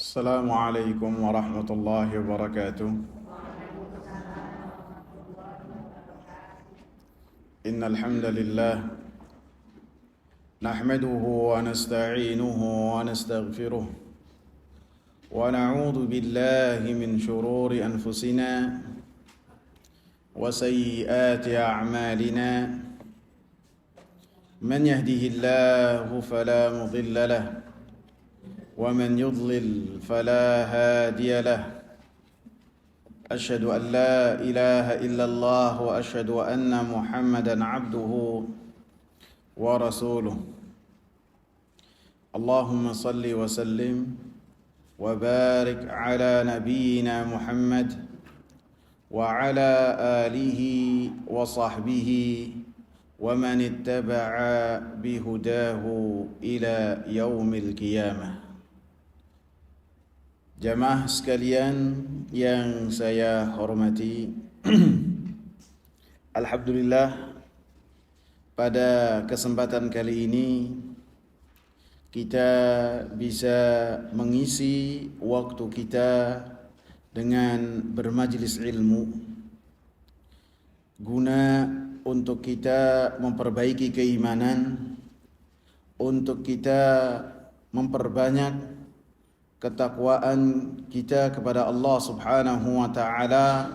السلام عليكم ورحمة الله وبركاته. إن الحمد لله نحمده ونستعينه ونستغفره ونعوذ بالله من شرور أنفسنا وسيئات أعمالنا. من يهده الله فلا مضل له ومن يضلل فلا هادي له. أشهد أن لا إله إلا الله وأشهد أن محمدا عبده ورسوله. اللهم صل وسلم وبارك على نبينا محمد وعلى آله وصحبه ومن اتبع بهداه إلى يوم القيامة. Jamaah sekalian yang saya hormati, alhamdulillah pada kesempatan kali ini kita bisa mengisi waktu kita dengan bermajlis ilmu guna untuk kita memperbaiki keimanan, untuk kita memperbanyak ketakwaan kita kepada Allah Subhanahu wa taala,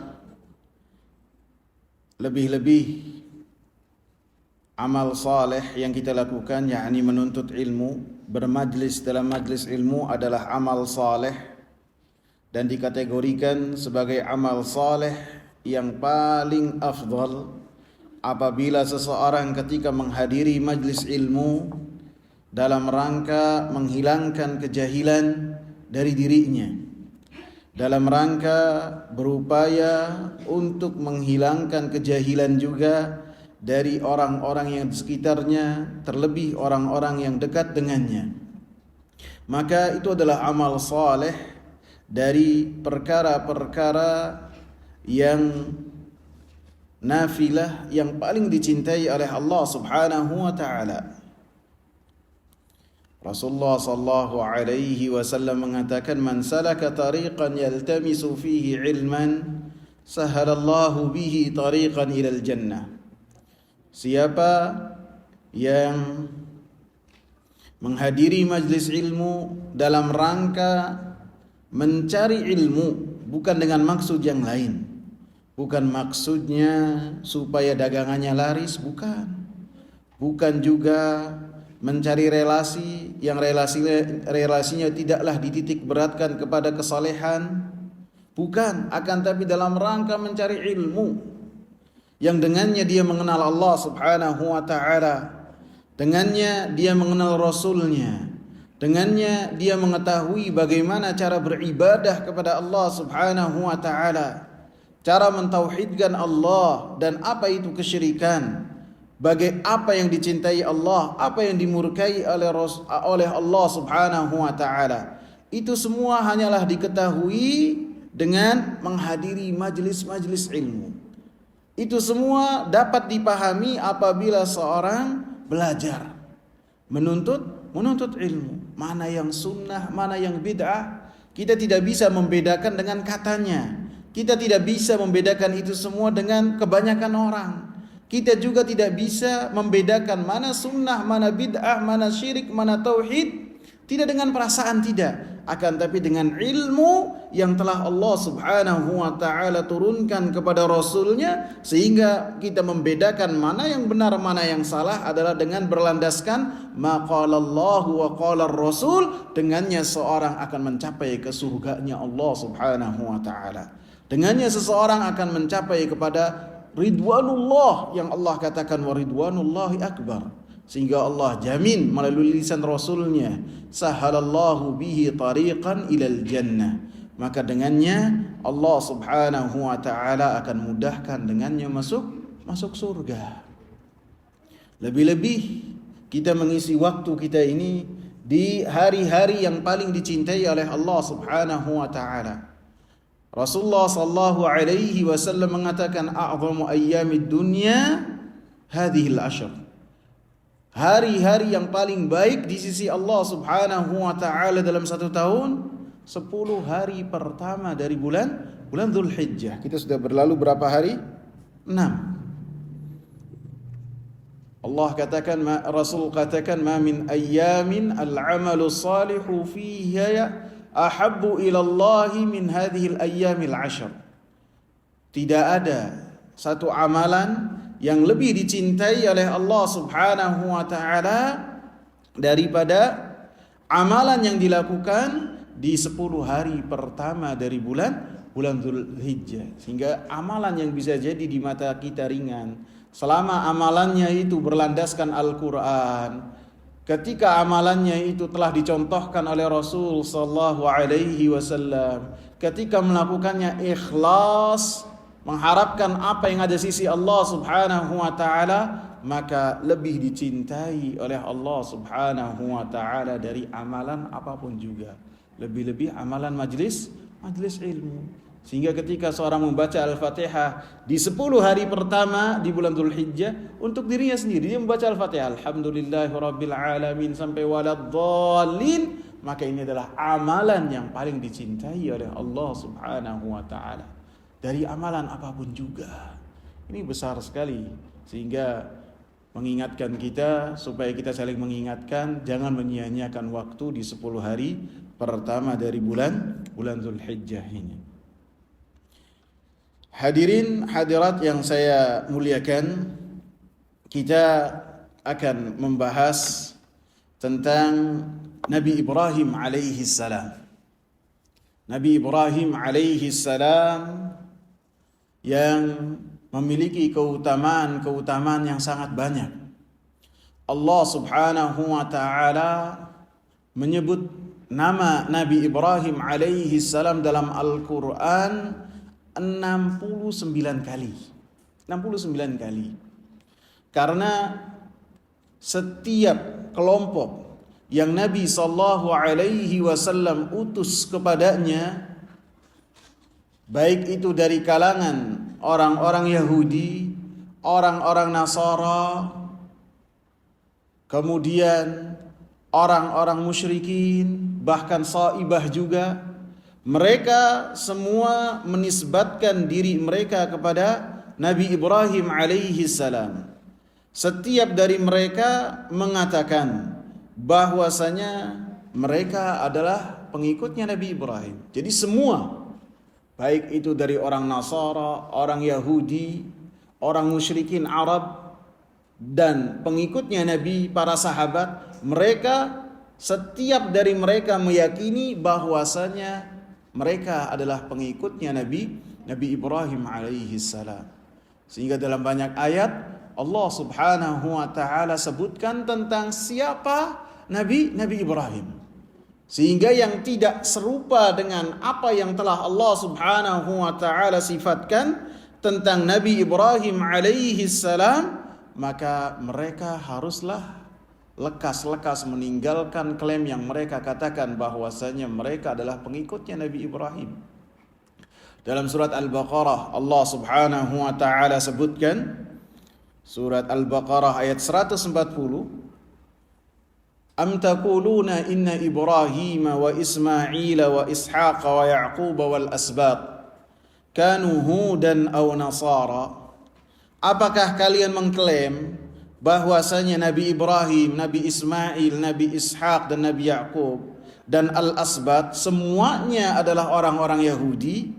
lebih-lebih amal saleh yang kita lakukan, yakni menuntut ilmu, bermajlis dalam majlis ilmu adalah amal saleh dan dikategorikan sebagai amal saleh yang paling afdal apabila seseorang ketika menghadiri majlis ilmu dalam rangka menghilangkan kejahilan dari dirinya, dalam rangka berupaya untuk menghilangkan kejahilan juga dari orang-orang yang di sekitarnya, terlebih orang-orang yang dekat dengannya. Maka itu adalah amal saleh dari perkara-perkara yang nafilah yang paling dicintai oleh Allah Subhanahu wa taala. Rasulullah sallallahu alaihi wasallam mengatakan, "Man salaka tariqan yaltamisu fihi ilman, sahalallahu bihi tariqan ilal jannah." Siapa yang menghadiri majlis ilmu dalam rangka mencari ilmu, bukan dengan maksud yang lain, bukan maksudnya supaya dagangannya laris, bukan juga mencari relasi yang relasinya tidaklah dititik beratkan kepada kesalehan, bukan, akan tapi dalam rangka mencari ilmu yang dengannya dia mengenal Allah Subhanahu wa taala, dengannya dia mengenal Rasulnya, dengannya dia mengetahui bagaimana cara beribadah kepada Allah Subhanahu wa taala, cara mentauhidkan Allah dan apa itu kesyirikan, apa yang dicintai Allah, apa yang dimurkai oleh Allah Subhanahu wa taala. Itu semua hanyalah diketahui dengan menghadiri majlis-majlis ilmu. Itu semua dapat dipahami apabila seorang belajar, menuntut ilmu. Mana yang sunnah, mana yang bid'ah, kita tidak bisa membedakan dengan katanya. Kita tidak bisa membedakan itu semua dengan kebanyakan orang. Kita juga tidak bisa membedakan mana sunnah, mana bid'ah, mana syirik, mana tauhid. Tidak dengan perasaan, tidak. Akan tapi dengan ilmu yang telah Allah Subhanahu wa ta'ala turunkan kepada Rasulnya, sehingga kita membedakan mana yang benar, mana yang salah adalah dengan berlandaskan ma qala Allah wa qala Rasul. Dengannya seorang akan mencapai ke surganya Allah Subhanahu wa ta'ala. Dengannya seseorang akan mencapai kepada ridwanullah yang Allah katakan wa ridwanullahi akbar, sehingga Allah jamin melalui lisan Rasulnya, sahalallahu bihi tariqan ilal jannah. Maka dengannya Allah Subhanahu wa taala akan mudahkan dengannya masuk surga. Lebih-lebih kita mengisi waktu kita ini di hari-hari yang paling dicintai oleh Allah Subhanahu wa taala. Rasulullah sallallahu alaihi wasallam mengatakan, a'zamu ayyamid dunya hadhil ashr. Hari-hari yang paling baik di sisi Allah Subhanahu wa taala dalam satu tahun 10 hari pertama dari bulan Dzulhijjah. Kita sudah berlalu berapa hari? 6. Allah katakan, Rasul katakan, ma min ayyamin al-amalu salihu fiha ahabbu ila Allah min hadhihi al-ayyamil 'ashr. Tidak ada satu amalan yang lebih dicintai oleh Allah Subhanahu wa taala daripada amalan yang dilakukan di 10 hari pertama dari bulan Dzulhijjah. Sehingga amalan yang bisa jadi di mata kita ringan, selama amalannya itu berlandaskan Al-Quran, ketika amalannya itu telah dicontohkan oleh Rasul sallallahu alaihi wasallam, ketika melakukannya ikhlas, mengharapkan apa yang ada sisi Allah Subhanahu wa taala, maka lebih dicintai oleh Allah Subhanahu wa taala dari amalan apapun juga. Lebih-lebih amalan majlis ilmu. Sehingga ketika seorang membaca Al-Fatihah di 10 hari pertama di bulan Dzulhijjah, untuk dirinya sendiri dia membaca Al-Fatihah, alhamdulillahirabbil alamin sampai waladdallin, maka ini adalah amalan yang paling dicintai oleh Allah Subhanahu wa taala dari amalan apapun juga. Ini besar sekali, sehingga mengingatkan kita supaya kita saling mengingatkan, jangan menyia-nyiakan waktu di 10 hari pertama dari bulan Dzulhijjah ini. Hadirin hadirat yang saya muliakan, kita akan membahas tentang Nabi Ibrahim alaihi salam. Nabi Ibrahim alaihi salam yang memiliki keutamaan yang sangat banyak. Allah Subhanahu wa taala menyebut nama Nabi Ibrahim alaihi salam dalam Al-Qur'an 69 kali. 69 kali. Karena setiap kelompok yang Nabi sallallahu alaihi wasallam utus kepadanya, baik itu dari kalangan orang-orang Yahudi, orang-orang Nasara, kemudian orang-orang musyrikin, bahkan Saibah juga, mereka semua menisbatkan diri mereka kepada Nabi Ibrahim alaihi salam. Setiap dari mereka mengatakan bahwasanya mereka adalah pengikutnya Nabi Ibrahim. Jadi semua, baik itu dari orang Nasara, orang Yahudi, orang musyrikin Arab, dan pengikutnya Nabi, para sahabat, mereka, setiap dari mereka meyakini bahwasanya mereka adalah pengikutnya Nabi Ibrahim alaihi salam. Sehingga dalam banyak ayat Allah Subhanahu wa taala sebutkan tentang siapa Nabi Ibrahim. Sehingga yang tidak serupa dengan apa yang telah Allah Subhanahu wa taala sifatkan tentang Nabi Ibrahim alaihi salam, maka mereka haruslah lekas-lekas meninggalkan klaim yang mereka katakan bahwasanya mereka adalah pengikutnya Nabi Ibrahim. Dalam surat Al-Baqarah Allah Subhanahu wa taala sebutkan, surat Al-Baqarah ayat 140, Am taquluna inna Ibrahim wa Ismail wa Ishaq wa Yaqub wal asbat kanu hudan aw nasara. Apakah kalian mengklaim bahwasanya Nabi Ibrahim, Nabi Ismail, Nabi Ishaq dan Nabi Yaqub dan Al-Asbat semuanya adalah orang-orang Yahudi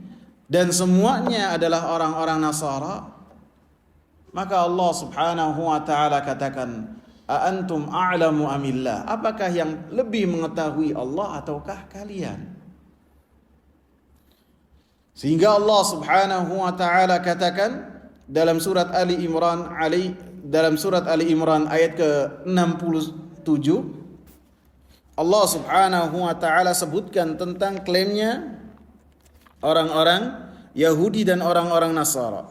dan semuanya adalah orang-orang Nasara? Maka Allah Subhanahu wa taala katakan, a antum a'lamu amillah? Apakah yang lebih mengetahui Allah ataukah kalian? Sehingga Allah Subhanahu wa taala katakan dalam surat Ali Imran ayat ke-67, Allah Subhanahu wa taala sebutkan tentang klaimnya orang-orang Yahudi dan orang-orang Nasara.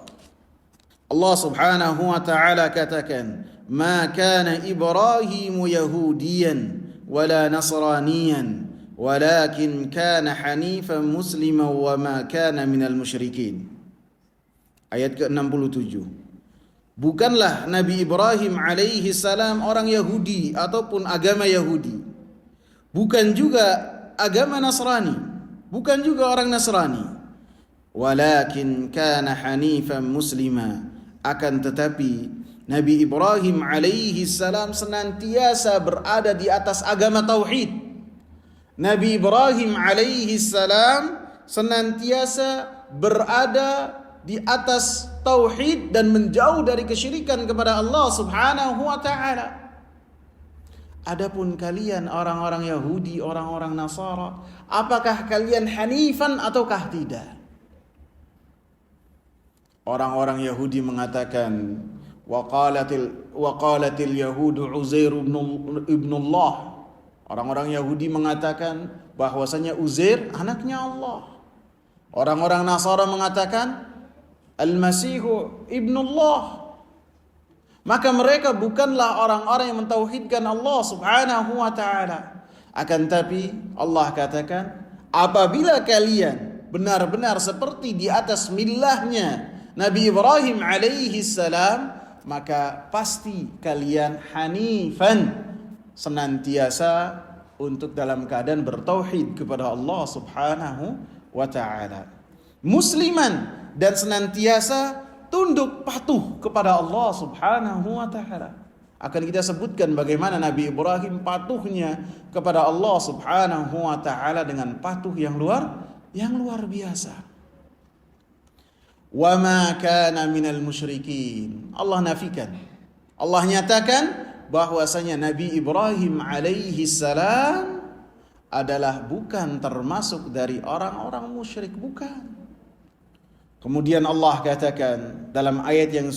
Allah Subhanahu wa taala katakan, "Ma kana Ibrahim Yahudiyan wala Nasraniyan, walakin kana hanifan musliman wa ma kana minal musyrikin." Ayat ke-67. Bukanlah Nabi Ibrahim alaihi salam orang Yahudi ataupun agama Yahudi. Bukan juga agama Nasrani. bukan juga orang Nasrani. Walakin kana hanifan muslima, akan tetapi Nabi Ibrahim alaihi salam senantiasa berada di atas agama tauhid. Nabi Ibrahim alaihi salam senantiasa berada di atas tauhid dan menjauh dari kesyirikan kepada Allah Subhanahu wa taala. Adapun kalian orang-orang Yahudi, orang-orang Nasara, apakah kalian hanifan ataukah tidak? Orang-orang Yahudi mengatakan waqalatil yahudu Uzair ibn Allah. Orang-orang Yahudi mengatakan bahwasanya Uzair anaknya Allah. Orang-orang Nasara mengatakan Al-Masihu ibnullah. Maka mereka bukanlah orang-orang yang mentauhidkan Allah Subhanahu wa taala. Akan tapi Allah katakan, apabila kalian benar-benar seperti di atas millahnya Nabi Ibrahim alaihi salam, maka pasti kalian hanifan, senantiasa untuk dalam keadaan bertauhid kepada Allah Subhanahu wa taala. Musliman, dan senantiasa tunduk patuh kepada Allah Subhanahu wa taala. Akan kita sebutkan bagaimana Nabi Ibrahim patuhnya kepada Allah Subhanahu wa taala dengan patuh yang luar biasa. Wa ma kana minal musyrikin. Allah nafikan. Allah nyatakan bahwasanya Nabi Ibrahim alaihi salam adalah bukan termasuk dari orang-orang musyrik, bukan. Kemudian Allah katakan dalam ayat yang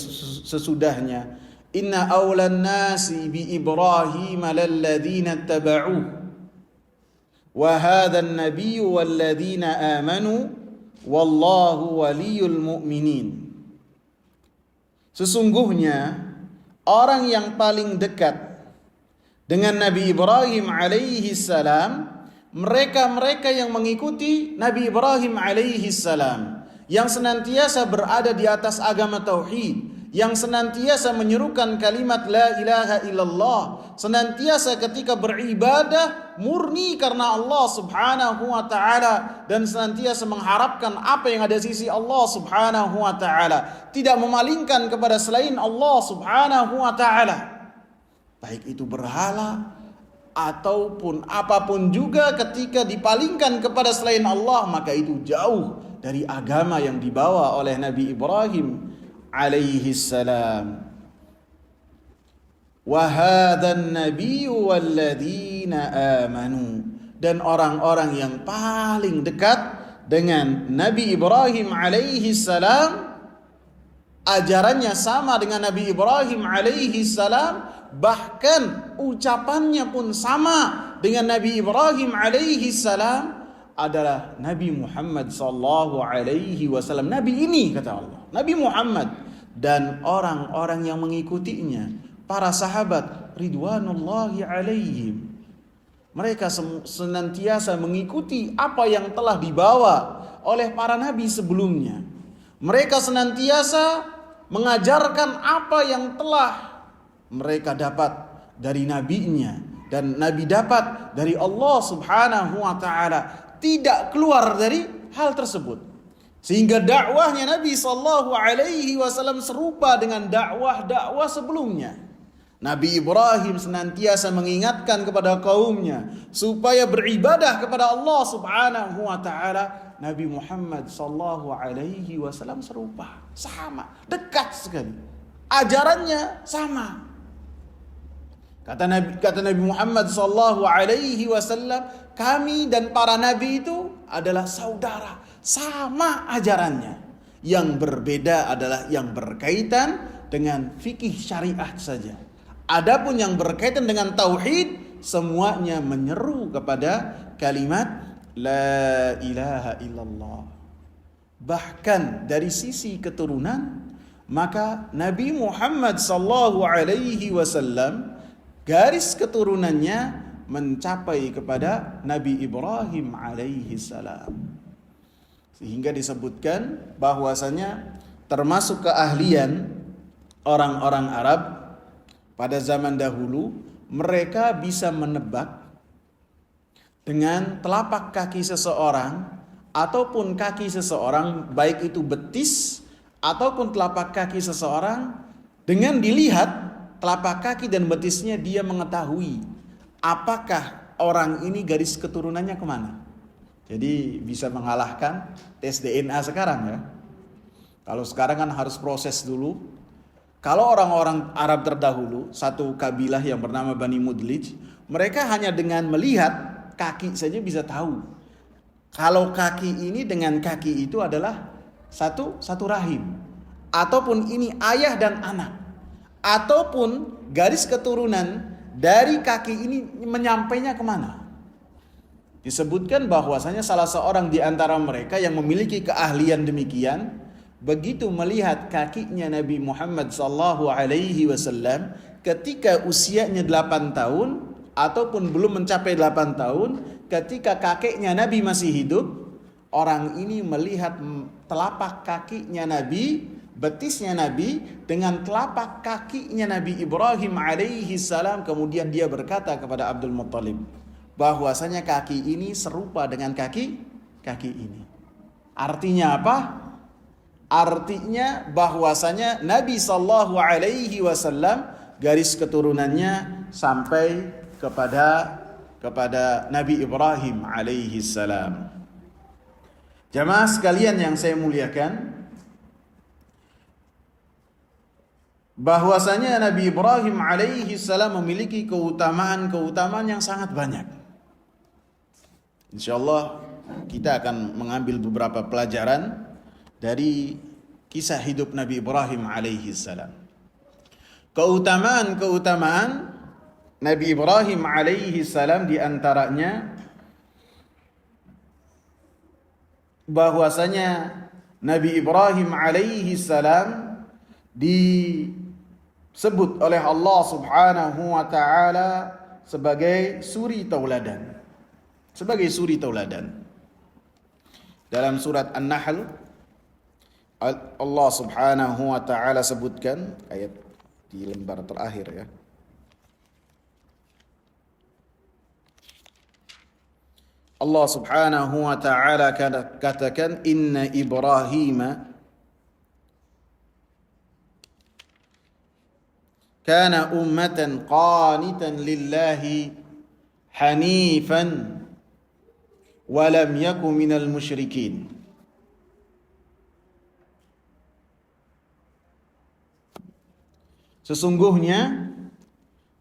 sesudahnya, inna awlan nasi bi Ibrahim lalladzina tabauh wa hadzal nabiyyu walladzina amanu wallahu waliyul mu'minin. Sesungguhnya orang yang paling dekat dengan Nabi Ibrahim alaihi salam, mereka-mereka yang mengikuti Nabi Ibrahim alaihi salam, yang senantiasa berada di atas agama tauhid, yang senantiasa menyerukan kalimat la ilaha illallah, senantiasa ketika beribadah murni karena Allah Subhanahu wa taala, dan senantiasa mengharapkan apa yang ada di sisi Allah Subhanahu wa taala, tidak memalingkan kepada selain Allah Subhanahu wa taala, baik itu berhala ataupun apapun juga. Ketika dipalingkan kepada selain Allah, maka itu jauh dari agama yang dibawa oleh Nabi Ibrahim alaihi salam. Wa hadzal nabiyyu walladzina amanu, dan orang-orang yang paling dekat dengan Nabi Ibrahim alaihi salam, ajarannya sama dengan Nabi Ibrahim alaihi salam, bahkan ucapannya pun sama dengan Nabi Ibrahim alaihi salam, adalah Nabi Muhammad sallallahu alaihi wasallam. Nabi ini, kata Allah, Nabi Muhammad, dan orang-orang yang mengikutinya, para sahabat ridwanullahi alaihim. Mereka senantiasa mengikuti apa yang telah dibawa oleh para nabi sebelumnya. Mereka senantiasa mengajarkan apa yang telah mereka dapat dari nabinya, dan nabi dapat dari Allah Subhanahu wa taala, tidak keluar dari hal tersebut. Sehingga dakwahnya Nabi sallallahu alaihi wasallam serupa dengan dakwah-dakwah sebelumnya. Nabi Ibrahim senantiasa mengingatkan kepada kaumnya supaya beribadah kepada Allah Subhanahu wa taala. Nabi Muhammad sallallahu alaihi wasallam serupa, sama, dekat sekali. Ajarannya sama. Kata Nabi Muhammad sallallahu alaihi wasallam, kami dan para nabi itu adalah saudara, sama ajarannya. Yang berbeda adalah yang berkaitan dengan fikih syariat saja. Adapun yang berkaitan dengan tauhid, semuanya menyeru kepada kalimat la ilaha illallah. Bahkan dari sisi keturunan, maka Nabi Muhammad sallallahu alaihi wasallam garis keturunannya mencapai kepada Nabi Ibrahim alaihi salam. Sehingga disebutkan bahwasanya termasuk keahlian orang-orang Arab pada zaman dahulu, mereka bisa menebak dengan telapak kaki seseorang ataupun kaki seseorang, baik itu betis ataupun telapak kaki seseorang, dengan dilihat telapak kaki dan betisnya dia mengetahui apakah orang ini garis keturunannya kemana. Jadi bisa mengalahkan tes DNA sekarang ya. Kalau sekarang kan harus proses dulu. Kalau orang-orang Arab terdahulu, satu kabilah yang bernama Bani Mudlij, mereka hanya dengan melihat kaki saja bisa tahu kalau kaki ini dengan kaki itu adalah satu rahim, ataupun ini ayah dan anak, ataupun garis keturunan dari kaki ini menyampainya kemana. Disebutkan bahwasanya salah seorang di antara mereka yang memiliki keahlian demikian, begitu melihat kakinya Nabi Muhammad SAW ketika usianya 8 tahun ataupun belum mencapai 8 tahun, ketika kakeknya Nabi masih hidup, orang ini melihat telapak kakinya Nabi, betisnya Nabi dengan telapak kakinya Nabi Ibrahim alaihi salam, kemudian dia berkata kepada Abdul Muttalib bahwasanya kaki ini serupa dengan kaki ini. Artinya apa? Artinya bahwasanya Nabi sallallahu alaihi wasallam garis keturunannya sampai kepada Nabi Ibrahim alaihi salam. Jamaah sekalian yang saya muliakan, bahwasanya Nabi Ibrahim alaihi salam memiliki keutamaan yang sangat banyak. Insyaallah kita akan mengambil beberapa pelajaran dari kisah hidup Nabi Ibrahim alaihi salam. Keutamaan Nabi Ibrahim alaihi salam di antaranya bahwasanya Nabi Ibrahim alaihi salam disebut oleh Allah Subhanahu wa taala sebagai suri tauladan. Sebagai suri tauladan. Dalam surat An-Nahl Allah Subhanahu wa taala sebutkan, ayat di lembar terakhir ya. Allah Subhanahu wa taala katakan, inna Ibrahim kana ummatan qanitan lillahi hanifan wa lam yakun minal musyrikin. Sesungguhnya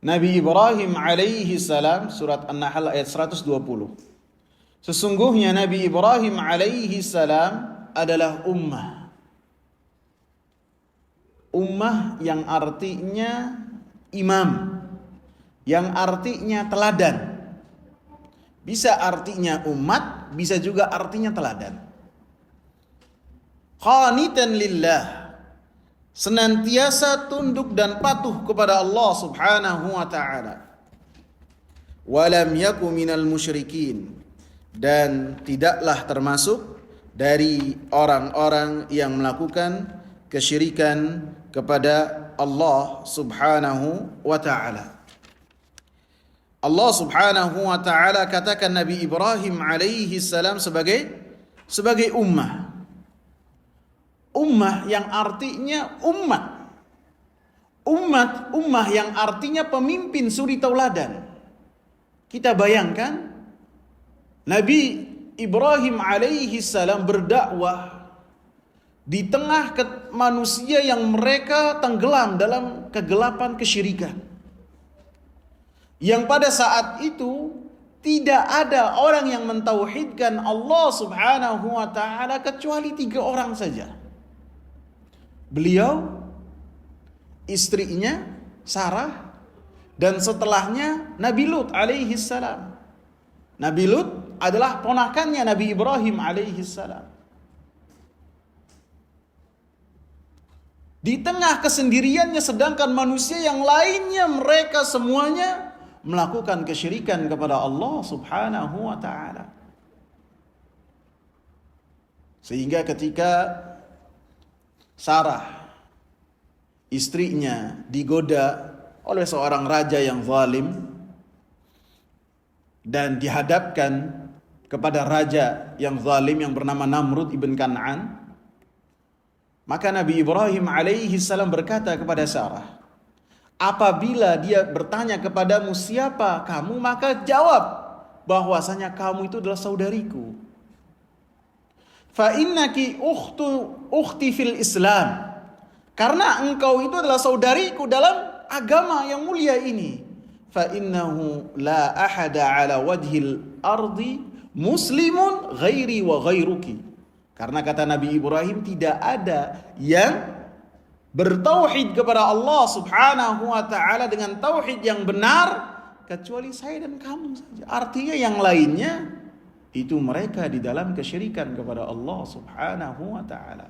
Nabi Ibrahim alaihi salam, surat An-Nahl ayat 120. Sesungguhnya Nabi Ibrahim alaihi salam adalah ummah yang artinya imam, yang artinya teladan. Bisa artinya umat, bisa juga artinya teladan. Qanitan lillah, senantiasa tunduk dan patuh kepada Allah Subhanahu wa taala. Walam yaku minal musyrikin, dan tidaklah termasuk dari orang-orang yang melakukan kesyirikan kepada Allah Subhanahu wa taala. Allah Subhanahu wa taala katakan Nabi Ibrahim alaihi salam sebagai ummah. Ummah yang artinya umat. Ummah yang artinya pemimpin suri tauladan. Kita bayangkan Nabi Ibrahim alaihi salam berdakwah di tengah manusia yang mereka tenggelam dalam kegelapan kesyirikan. Yang pada saat itu tidak ada orang yang mentauhidkan Allah Subhanahu wa taala kecuali 3 orang saja. Beliau, istrinya Sarah, dan setelahnya Nabi Lut alaihi salam. Nabi Lut adalah ponakannya Nabi Ibrahim alaihi salam. Di tengah kesendiriannya, sedangkan manusia yang lainnya mereka semuanya melakukan kesyirikan kepada Allah Subhanahu wa taala. Sehingga ketika Sarah, istrinya, digoda oleh seorang raja yang zalim dan dihadapkan kepada raja yang zalim yang bernama Namrud ibn Kan'an, maka Nabi Ibrahim alaihi salam berkata kepada Sarah, apabila dia bertanya kepadamu siapa kamu, maka jawab bahwasanya kamu itu adalah saudariku. Fa innaki ukhti fil Islam. Karena engkau itu adalah saudariku dalam agama yang mulia ini. Fa innahu la ahada ala wajhil ardi muslimun ghairi wa ghairuki. Karena kata Nabi Ibrahim, tidak ada yang bertauhid kepada Allah Subhanahu wa taala dengan tauhid yang benar kecuali saya dan kamu saja. Artinya yang lainnya itu mereka di dalam kesyirikan kepada Allah Subhanahu wa taala.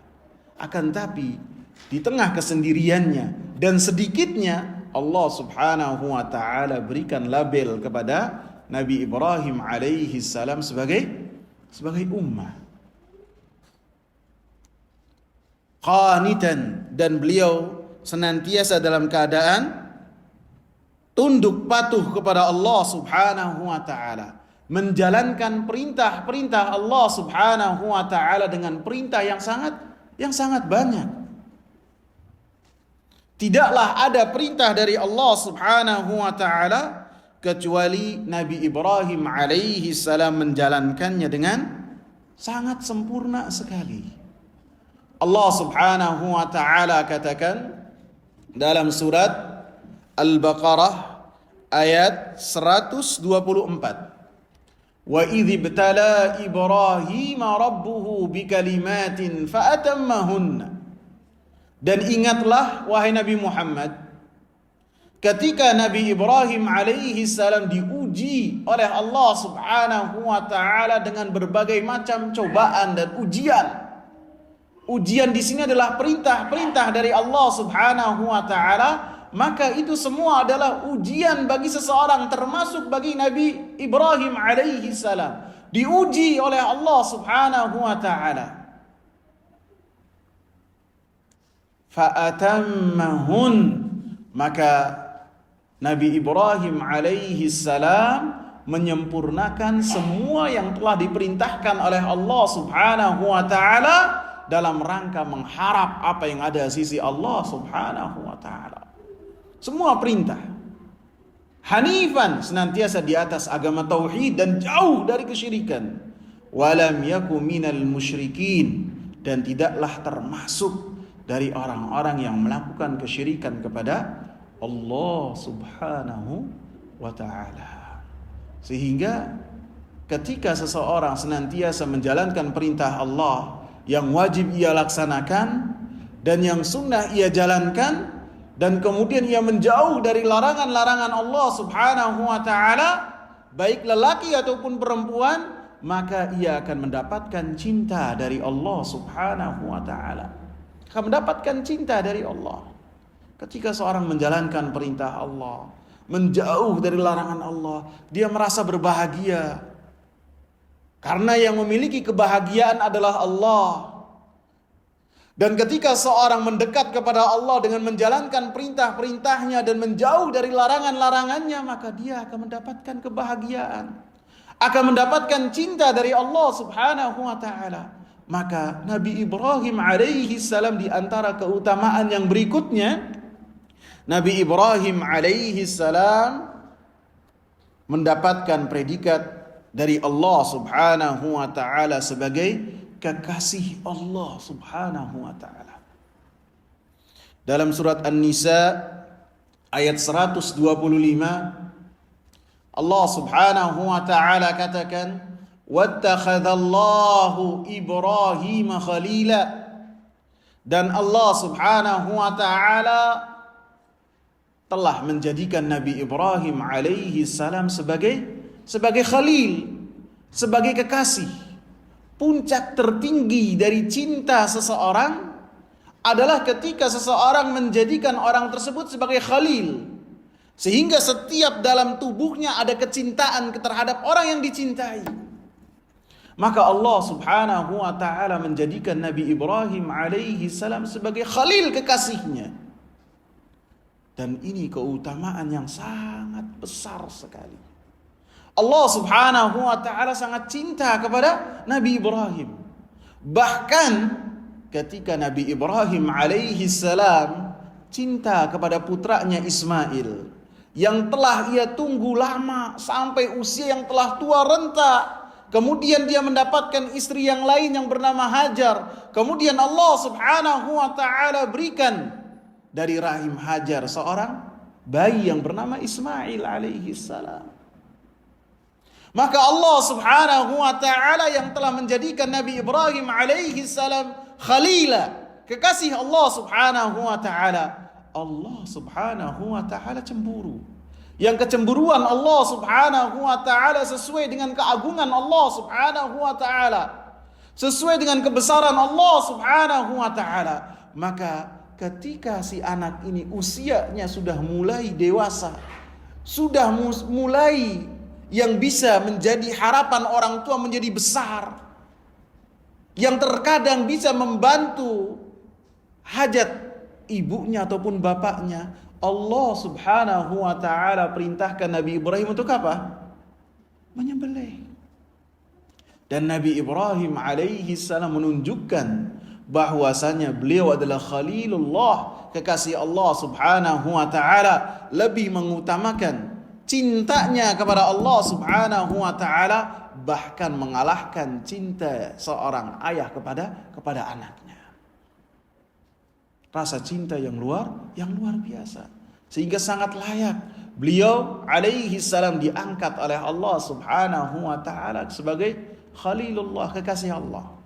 Akan tapi di tengah kesendiriannya dan sedikitnya, Allah Subhanahu wa taala berikan label kepada Nabi Ibrahim alaihi salam sebagai ummah. Qanitan, dan beliau senantiasa dalam keadaan tunduk patuh kepada Allah Subhanahu wa taala, menjalankan perintah-perintah Allah Subhanahu wa taala dengan perintah yang sangat banyak. Tidaklah ada perintah dari Allah Subhanahu wa taala kecuali Nabi Ibrahim alaihi salam menjalankannya dengan sangat sempurna sekali. Allah Subhanahu wa taala katakan dalam surat Al-Baqarah ayat 124. Wa idh ibtala Ibrahim rabbuhu bikalimatin fa'atammahunna. Dan ingatlah wahai Nabi Muhammad, ketika Nabi Ibrahim alaihi salam diuji oleh Allah Subhanahu wa taala dengan berbagai macam cobaan dan ujian. Ujian di sini adalah perintah-perintah dari Allah Subhanahu wa taala. Maka itu semua adalah ujian bagi seseorang, termasuk bagi Nabi Ibrahim alaihi salam. Diuji oleh Allah Subhanahu wa ta'ala. Fa'atammahun. Maka Nabi Ibrahim alaihi salam menyempurnakan semua yang telah diperintahkan oleh Allah Subhanahu wa ta'ala dalam rangka mengharap apa yang ada di sisi Allah Subhanahu wa ta'ala. Semua perintah. Hanifan, senantiasa di atas agama tauhid dan jauh dari kesyirikan. Walam yaku minal musyrikin, dan tidaklah termasuk dari orang-orang yang melakukan kesyirikan kepada Allah Subhanahu wa ta'ala. Sehingga ketika seseorang senantiasa menjalankan perintah Allah yang wajib ia laksanakan dan yang sunnah ia jalankan, dan kemudian ia menjauh dari larangan-larangan Allah Subhanahu wa ta'ala, baik lelaki ataupun perempuan, maka ia akan mendapatkan cinta dari Allah Subhanahu wa ta'ala. Akan mendapatkan cinta dari Allah. Ketika seorang menjalankan perintah Allah, menjauh dari larangan Allah, dia merasa berbahagia. Karena yang memiliki kebahagiaan adalah Allah. Dan ketika seorang mendekat kepada Allah dengan menjalankan perintah-perintahnya dan menjauh dari larangan-larangannya, maka dia akan mendapatkan kebahagiaan, akan mendapatkan cinta dari Allah Subhanahu wa ta'ala. Maka Nabi Ibrahim alaihi salam, di antara keutamaan yang berikutnya, Nabi Ibrahim alaihi salam mendapatkan predikat dari Allah Subhanahu wa ta'ala sebagai kekasih Allah Subhanahu wa ta'ala. Dalam surat An-Nisa ayat 125, Allah Subhanahu wa ta'ala katakan, wattakhadallahu Ibrahim khalila, dan Allah Subhanahu wa ta'ala telah menjadikan Nabi Ibrahim alaihi salam sebagai khalil, sebagai kekasih. Puncak tertinggi dari cinta seseorang adalah ketika seseorang menjadikan orang tersebut sebagai khalil, sehingga setiap dalam tubuhnya ada kecintaan terhadap orang yang dicintai. Maka Allah Subhanahu wa ta'ala menjadikan Nabi Ibrahim alaihi salam sebagai khalil, kekasihnya. Dan ini keutamaan yang sangat besar sekali. Allah Subhanahu wa taala sangat cinta kepada Nabi Ibrahim. Bahkan ketika Nabi Ibrahim alaihi salam cinta kepada putranya Ismail yang telah ia tunggu lama sampai usia yang telah tua renta. Kemudian dia mendapatkan istri yang lain yang bernama Hajar. Kemudian Allah Subhanahu wa taala berikan dari rahim Hajar seorang bayi yang bernama Ismail alaihi salam. Maka Allah Subhanahu wa taala yang telah menjadikan Nabi Ibrahim alaihi salam khalila, kekasih Allah Subhanahu wa taala, Allah Subhanahu wa taala cemburu. Yang kecemburuan Allah Subhanahu wa taala sesuai dengan keagungan Allah Subhanahu wa taala, sesuai dengan kebesaran Allah Subhanahu wa taala. Maka ketika si anak ini usianya sudah mulai dewasa, sudah mulai yang bisa menjadi harapan orang tua menjadi besar, yang terkadang bisa membantu hajat ibunya ataupun bapaknya, Allah Subhanahu wa taala perintahkan Nabi Ibrahim untuk apa? Menyembelih. Dan Nabi Ibrahim alaihi salam menunjukkan bahwasanya beliau adalah Khalilullah, kekasih Allah Subhanahu wa taala, lebih mengutamakan cintanya kepada Allah Subhanahu wa taala bahkan mengalahkan cinta seorang ayah kepada anaknya. Rasa cinta yang luar biasa, sehingga sangat layak beliau alaihi salam diangkat oleh Allah Subhanahu wa taala sebagai Khalilullah, kekasih Allah.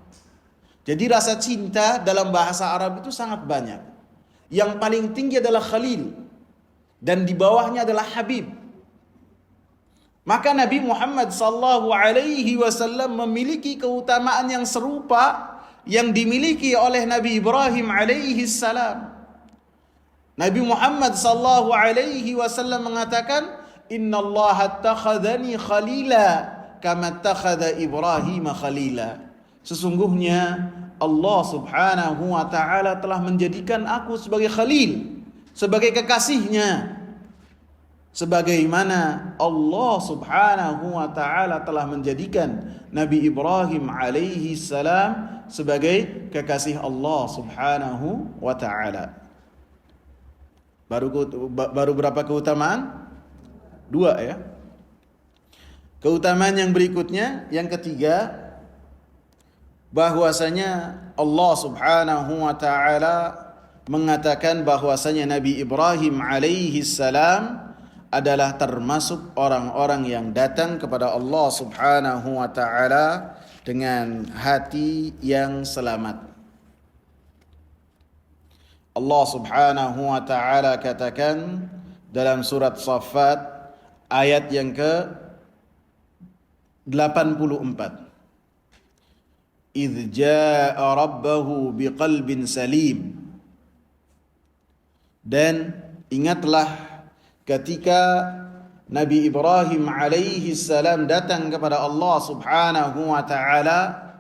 Jadi rasa cinta dalam bahasa Arab itu sangat banyak. Yang paling tinggi adalah Khalil dan di bawahnya adalah Habib. Maka Nabi Muhammad sallallahu alaihi wasallam memiliki keutamaan yang serupa yang dimiliki oleh Nabi Ibrahim alaihi salam. Nabi Muhammad sallallahu alaihi wasallam mengatakan, "Innallaha attakhadhani khalila kama attakhadha Ibrahim khalila." Sesungguhnya Allah Subhanahu wa taala telah menjadikan aku sebagai khalil, sebagai kekasihnya, sebagaimana Allah Subhanahu wa taala telah menjadikan Nabi Ibrahim alaihi salam sebagai kekasih Allah Subhanahu wa taala. Baru berapa keutamaan? 2 ya. Keutamaan yang berikutnya, yang ketiga, bahwasanya Allah Subhanahu wa taala mengatakan bahwasanya Nabi Ibrahim alaihi salam adalah termasuk orang-orang yang datang kepada Allah Subhanahu wa taala dengan hati yang selamat. Allah Subhanahu wa taala katakan dalam surat Saffat ayat yang ke-84, "Idz jaa'a rabbahu biqalbin salim." Dan ingatlah ketika Nabi Ibrahim alaihi salam datang kepada Allah Subhanahu wa taala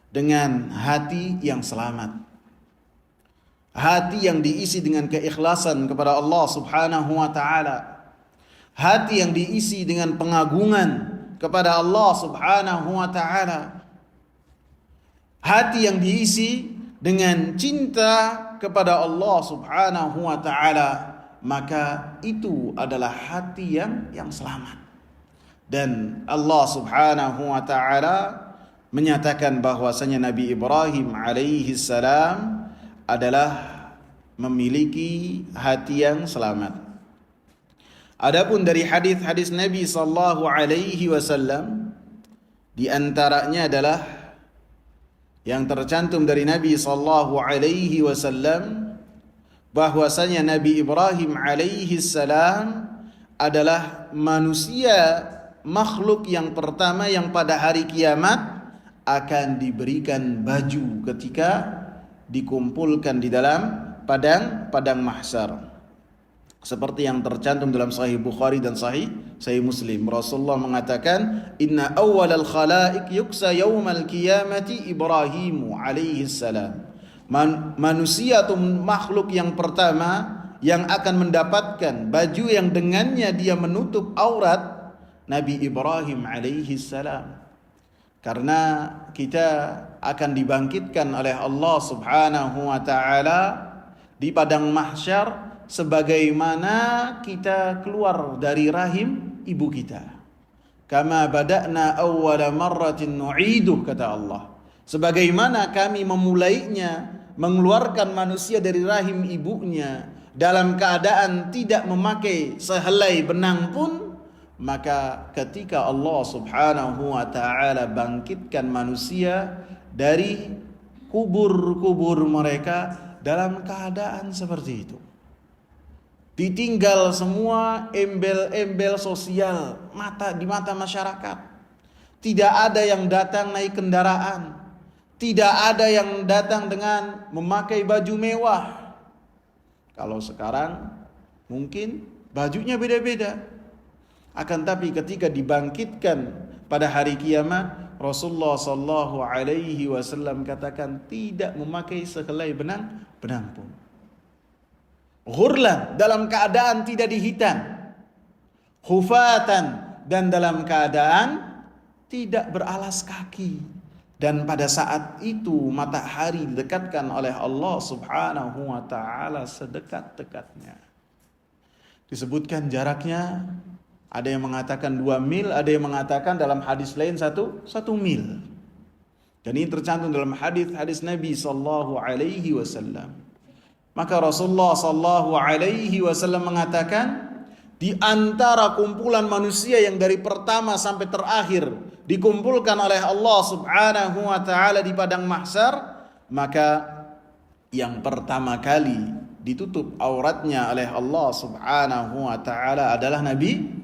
dengan hati yang selamat. Hati yang diisi dengan keikhlasan kepada Allah Subhanahu wa taala. Hati yang diisi dengan pengagungan kepada Allah Subhanahu wa taala. Hati yang diisi dengan cinta kepada Allah Subhanahu wa taala, maka itu adalah hati yang selamat. Dan Allah Subhanahu wa taala menyatakan bahwasanya Nabi Ibrahim alaihi salam adalah memiliki hati yang selamat. Adapun dari hadis-hadis Nabi sallallahu alaihi wasallam, di antaranya adalah yang tercantum dari Nabi sallallahu alaihi wasallam bahwasanya Nabi Ibrahim alaihi salam adalah manusia, makhluk yang pertama yang pada hari kiamat akan diberikan baju ketika dikumpulkan di dalam padang mahsyar. Seperti yang tercantum dalam Sahih Bukhari dan Sahih Muslim, Rasulullah mengatakan, "Inna awwalal khalaiq yuksa yaumal qiyamati Ibrahimu alaihi salam." Manusia atau makhluk yang pertama yang akan mendapatkan baju yang dengannya dia menutup aurat Nabi Ibrahim alaihi salam. Karena kita akan dibangkitkan oleh Allah Subhanahu wa taala di padang mahsyar sebagaimana kita keluar dari rahim ibu kita. Kama bada'na awwala marratin nu'iduh, kata Allah. Sebagaimana kami memulainya, mengeluarkan manusia dari rahim ibunya dalam keadaan tidak memakai sehelai benang pun, maka ketika Allah Subhanahu wa taala bangkitkan manusia dari kubur-kubur mereka dalam keadaan seperti itu, ditinggal semua embel-embel sosial di mata masyarakat. Tidak ada yang datang naik kendaraan, tidak ada yang datang dengan memakai baju mewah. Kalau sekarang mungkin bajunya beda-beda. Akan tapi ketika dibangkitkan pada hari kiamat, Rasulullah sallallahu alaihi wasallam katakan tidak memakai sehelai benang pun. Ghurlan, dalam keadaan tidak dihitan. Khufatan, dan dalam keadaan tidak beralas kaki. Dan pada saat itu matahari didekatkan oleh Allah Subhanahu wa taala sedekat-dekatnya. Disebutkan jaraknya, ada yang mengatakan 2 mil, ada yang mengatakan dalam hadis lain 1 mil. Dan ini tercantum dalam hadis Nabi sallallahu alaihi wasallam. Maka Rasulullah sallallahu alaihi wasallam mengatakan, di antara kumpulan manusia yang dari pertama sampai terakhir dikumpulkan oleh Allah Subhanahu wa taala di padang mahsyar, maka yang pertama kali ditutup auratnya oleh Allah Subhanahu wa taala adalah Nabi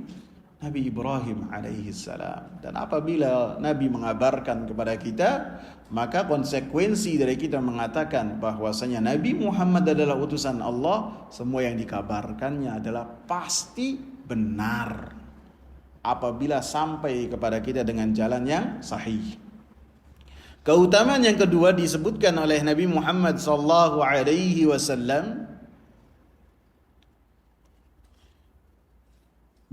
Ibrahim alaihi salam. Dan apabila Nabi mengabarkan kepada kita, maka konsekuensi dari kita mengatakan bahwasanya Nabi Muhammad adalah utusan Allah, semua yang dikabarkannya adalah pasti benar apabila sampai kepada kita dengan jalan yang sahih. Keutamaan yang kedua disebutkan oleh Nabi Muhammad sallallahu alaihi wasallam,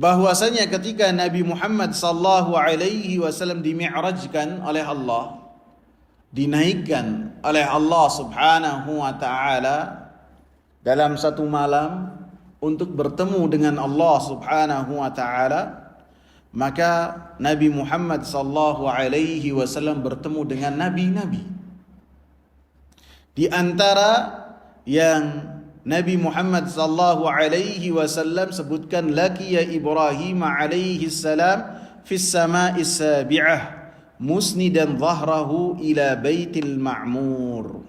bahwasanya ketika Nabi Muhammad sallallahu alaihi wasallam dimi'rajkan oleh Allah, dinaikkan oleh Allah Subhanahu wa taala dalam satu malam untuk bertemu dengan Allah Subhanahu wa taala, maka Nabi Muhammad sallallahu alaihi wasallam bertemu dengan nabi-nabi. Di antara yang Nabi Muhammad sallallahu alaihi wasallam sebutkan, laqiya Ibrahim alaihi salam fis sama'is sabi'ah musnidan dhahrahu ila baitil ma'mur.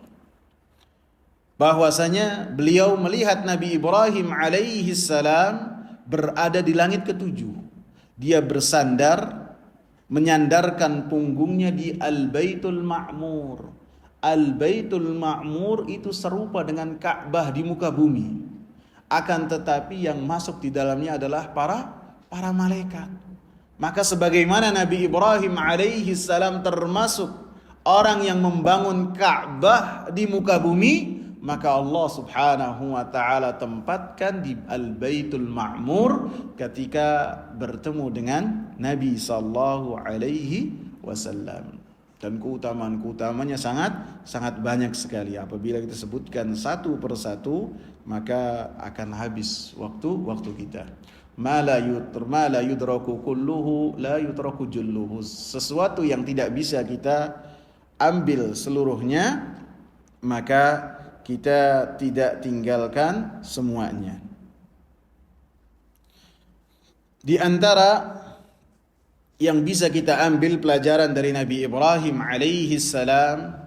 Bahwasanya beliau melihat Nabi Ibrahim alaihi salam berada di langit ketujuh. Dia bersandar, menyandarkan punggungnya di Al-Baitul Ma'mur. Al-Baitul Ma'mur itu serupa dengan Ka'bah di muka bumi. Akan tetapi yang masuk di dalamnya adalah para malaikat. Maka sebagaimana Nabi Ibrahim alaihi salam termasuk orang yang membangun Ka'bah di muka bumi, maka Allah Subhanahu wa taala tempatkan di Al-Baitul Ma'mur ketika bertemu dengan Nabi sallallahu alaihi wasallam. Dan keutamaan-keutamanya sangat banyak sekali. Apabila kita sebutkan satu persatu, maka akan habis waktu kita. Ma la yudraku kulluhu la yudraku julluhu. Sesuatu yang tidak bisa kita ambil seluruhnya, maka kita tidak tinggalkan semuanya. Di antara yang bisa kita ambil pelajaran dari Nabi Ibrahim alaihi salam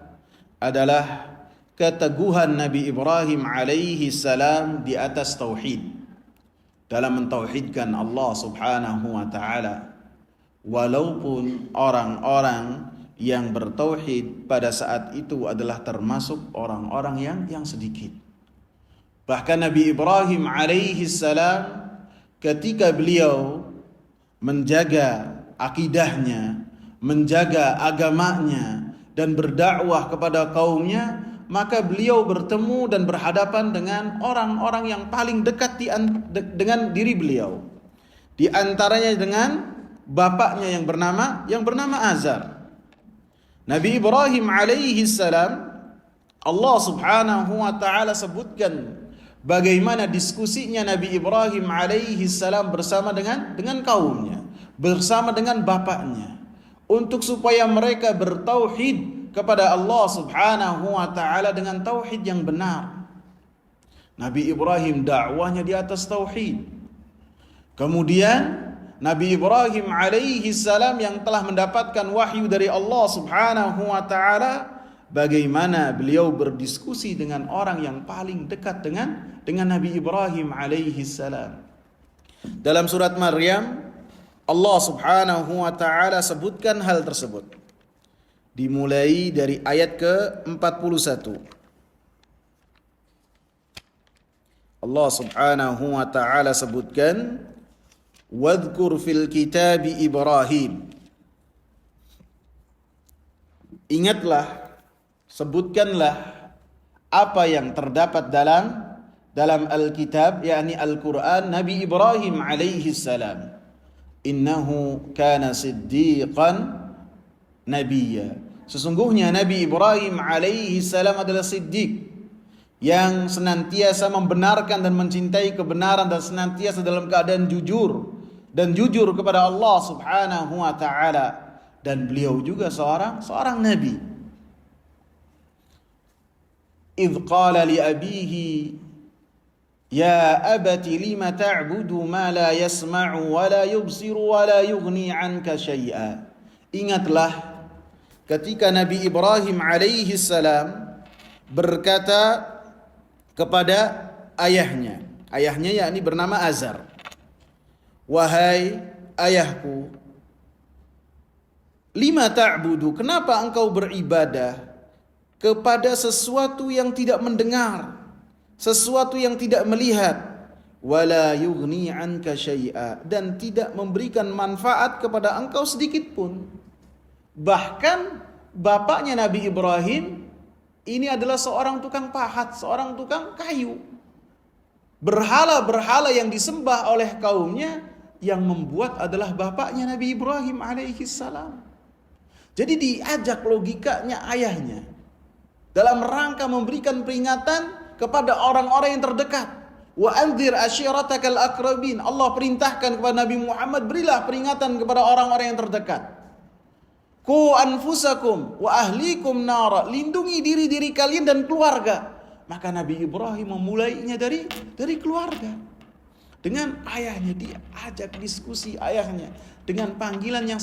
adalah keteguhan Nabi Ibrahim alaihi salam di atas tauhid, dalam mentauhidkan Allah Subhanahu wa taala. Walaupun orang-orang yang bertauhid pada saat itu adalah termasuk orang-orang yang sedikit. Bahkan Nabi Ibrahim alaihi salam ketika beliau menjaga akidahnya, menjaga agamanya dan berdakwah kepada kaumnya, maka beliau bertemu dan berhadapan dengan orang-orang yang paling dekat dengan diri beliau. Di antaranya dengan bapaknya yang bernama Azar. Nabi Ibrahim alaihi salam, Allah Subhanahu wa taala sebutkan bagaimana diskusinya Nabi Ibrahim alaihi salam bersama dengan kaumnya, bersama dengan bapaknya, untuk supaya mereka bertauhid kepada Allah Subhanahu wa taala dengan tauhid yang benar. Nabi Ibrahim dakwahnya di atas tauhid. Kemudian Nabi Ibrahim alaihi salam yang telah mendapatkan wahyu dari Allah Subhanahu wa taala, bagaimana beliau berdiskusi dengan orang yang paling dekat dengan Nabi Ibrahim alaihi salam. Dalam surat Maryam, Allah Subhanahu wa taala sebutkan hal tersebut. Dimulai dari ayat ke-41. Allah Subhanahu wa taala sebutkan, "Wadhkur fil kitabi Ibrahim." Ingatlah, sebutkanlah apa yang terdapat dalam Alkitab, yakni Al-Quran, Nabi Ibrahim alaihi salam. Innahu kana siddiqan nabiyya. Sesungguhnya Nabi Ibrahim alaihi salam adalah siddiq, yang senantiasa membenarkan dan mencintai kebenaran dan senantiasa dalam keadaan jujur kepada Allah Subhanahu wa taala, dan beliau juga seorang nabi. Idh qala li abihi ya abati lima ta'budu ma la yasma'u wa la yubsiru wa la yughni 'anka syai'a. Ingatlah ketika Nabi Ibrahim alaihi salam berkata kepada ayahnya yakni bernama Azar, "Wahai ayahku, lima ta'budu, kenapa engkau beribadah kepada sesuatu yang tidak mendengar, sesuatu yang tidak melihat, wala yughni 'anka syai'a, dan tidak memberikan manfaat kepada engkau sedikit pun." Bahkan bapaknya Nabi Ibrahim ini adalah seorang tukang pahat, seorang tukang kayu. Berhala-berhala yang disembah oleh kaumnya, yang membuat adalah bapaknya Nabi Ibrahim alaihi salam. Jadi diajak logikanya ayahnya dalam rangka memberikan peringatan kepada orang-orang yang terdekat. Wa anzir ashiratakal aqrabin. Allah perintahkan kepada Nabi Muhammad, berilah peringatan kepada orang-orang yang terdekat. Qu anfusakum wa ahlikum nara. Lindungi diri-diri kalian dan keluarga. Maka Nabi Ibrahim memulainya dari keluarga. Dengan ayahnya, diajak diskusi ayahnya dengan panggilan yang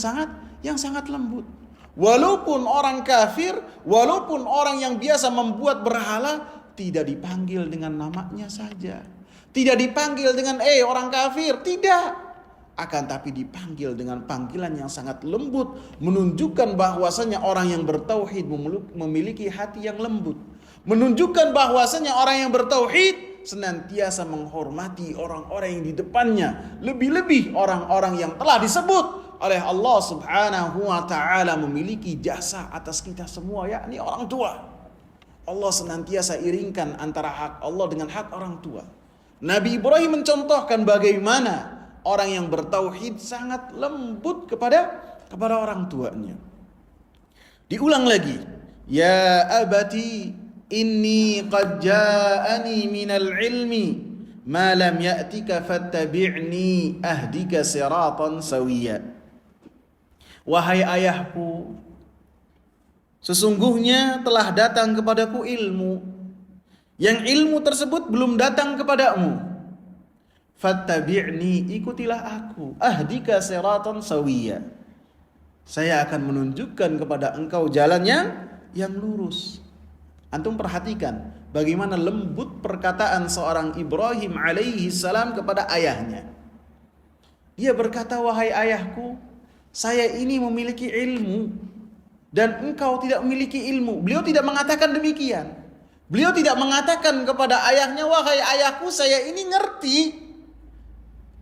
sangat lembut. Walaupun orang kafir, walaupun orang yang biasa membuat berhala, tidak dipanggil dengan namanya saja. Tidak dipanggil dengan orang kafir, tidak. Akan tapi dipanggil dengan panggilan yang sangat lembut, menunjukkan bahwasanya orang yang bertauhid memiliki hati yang lembut. Menunjukkan bahwasanya orang yang bertauhid senantiasa menghormati orang-orang yang di depannya, lebih-lebih orang-orang yang telah disebut oleh Allah Subhanahu wa taala memiliki jasa atas kita semua, yakni orang tua. Allah senantiasa iringkan antara hak Allah dengan hak orang tua. Nabi Ibrahim mencontohkan bagaimana orang yang bertauhid sangat lembut kepada orang tuanya. Diulang lagi, ya abati inni qad ja'ani minal ilmi ma lam ya'tika fattabi'ni ahdika siratan sawiyya. Wahai ayahku, sesungguhnya telah datang kepadaku ilmu, yang ilmu tersebut belum datang kepadamu. Fattabi'ni, ikutilah aku, ahdika siratan sawiyya, saya akan menunjukkan kepada engkau jalan yang lurus. Antum perhatikan bagaimana lembut perkataan seorang Ibrahim alaihi salam kepada ayahnya. Dia berkata, wahai ayahku, saya ini memiliki ilmu dan engkau tidak memiliki ilmu. Beliau tidak mengatakan demikian. Beliau tidak mengatakan kepada ayahnya, wahai ayahku, saya ini ngerti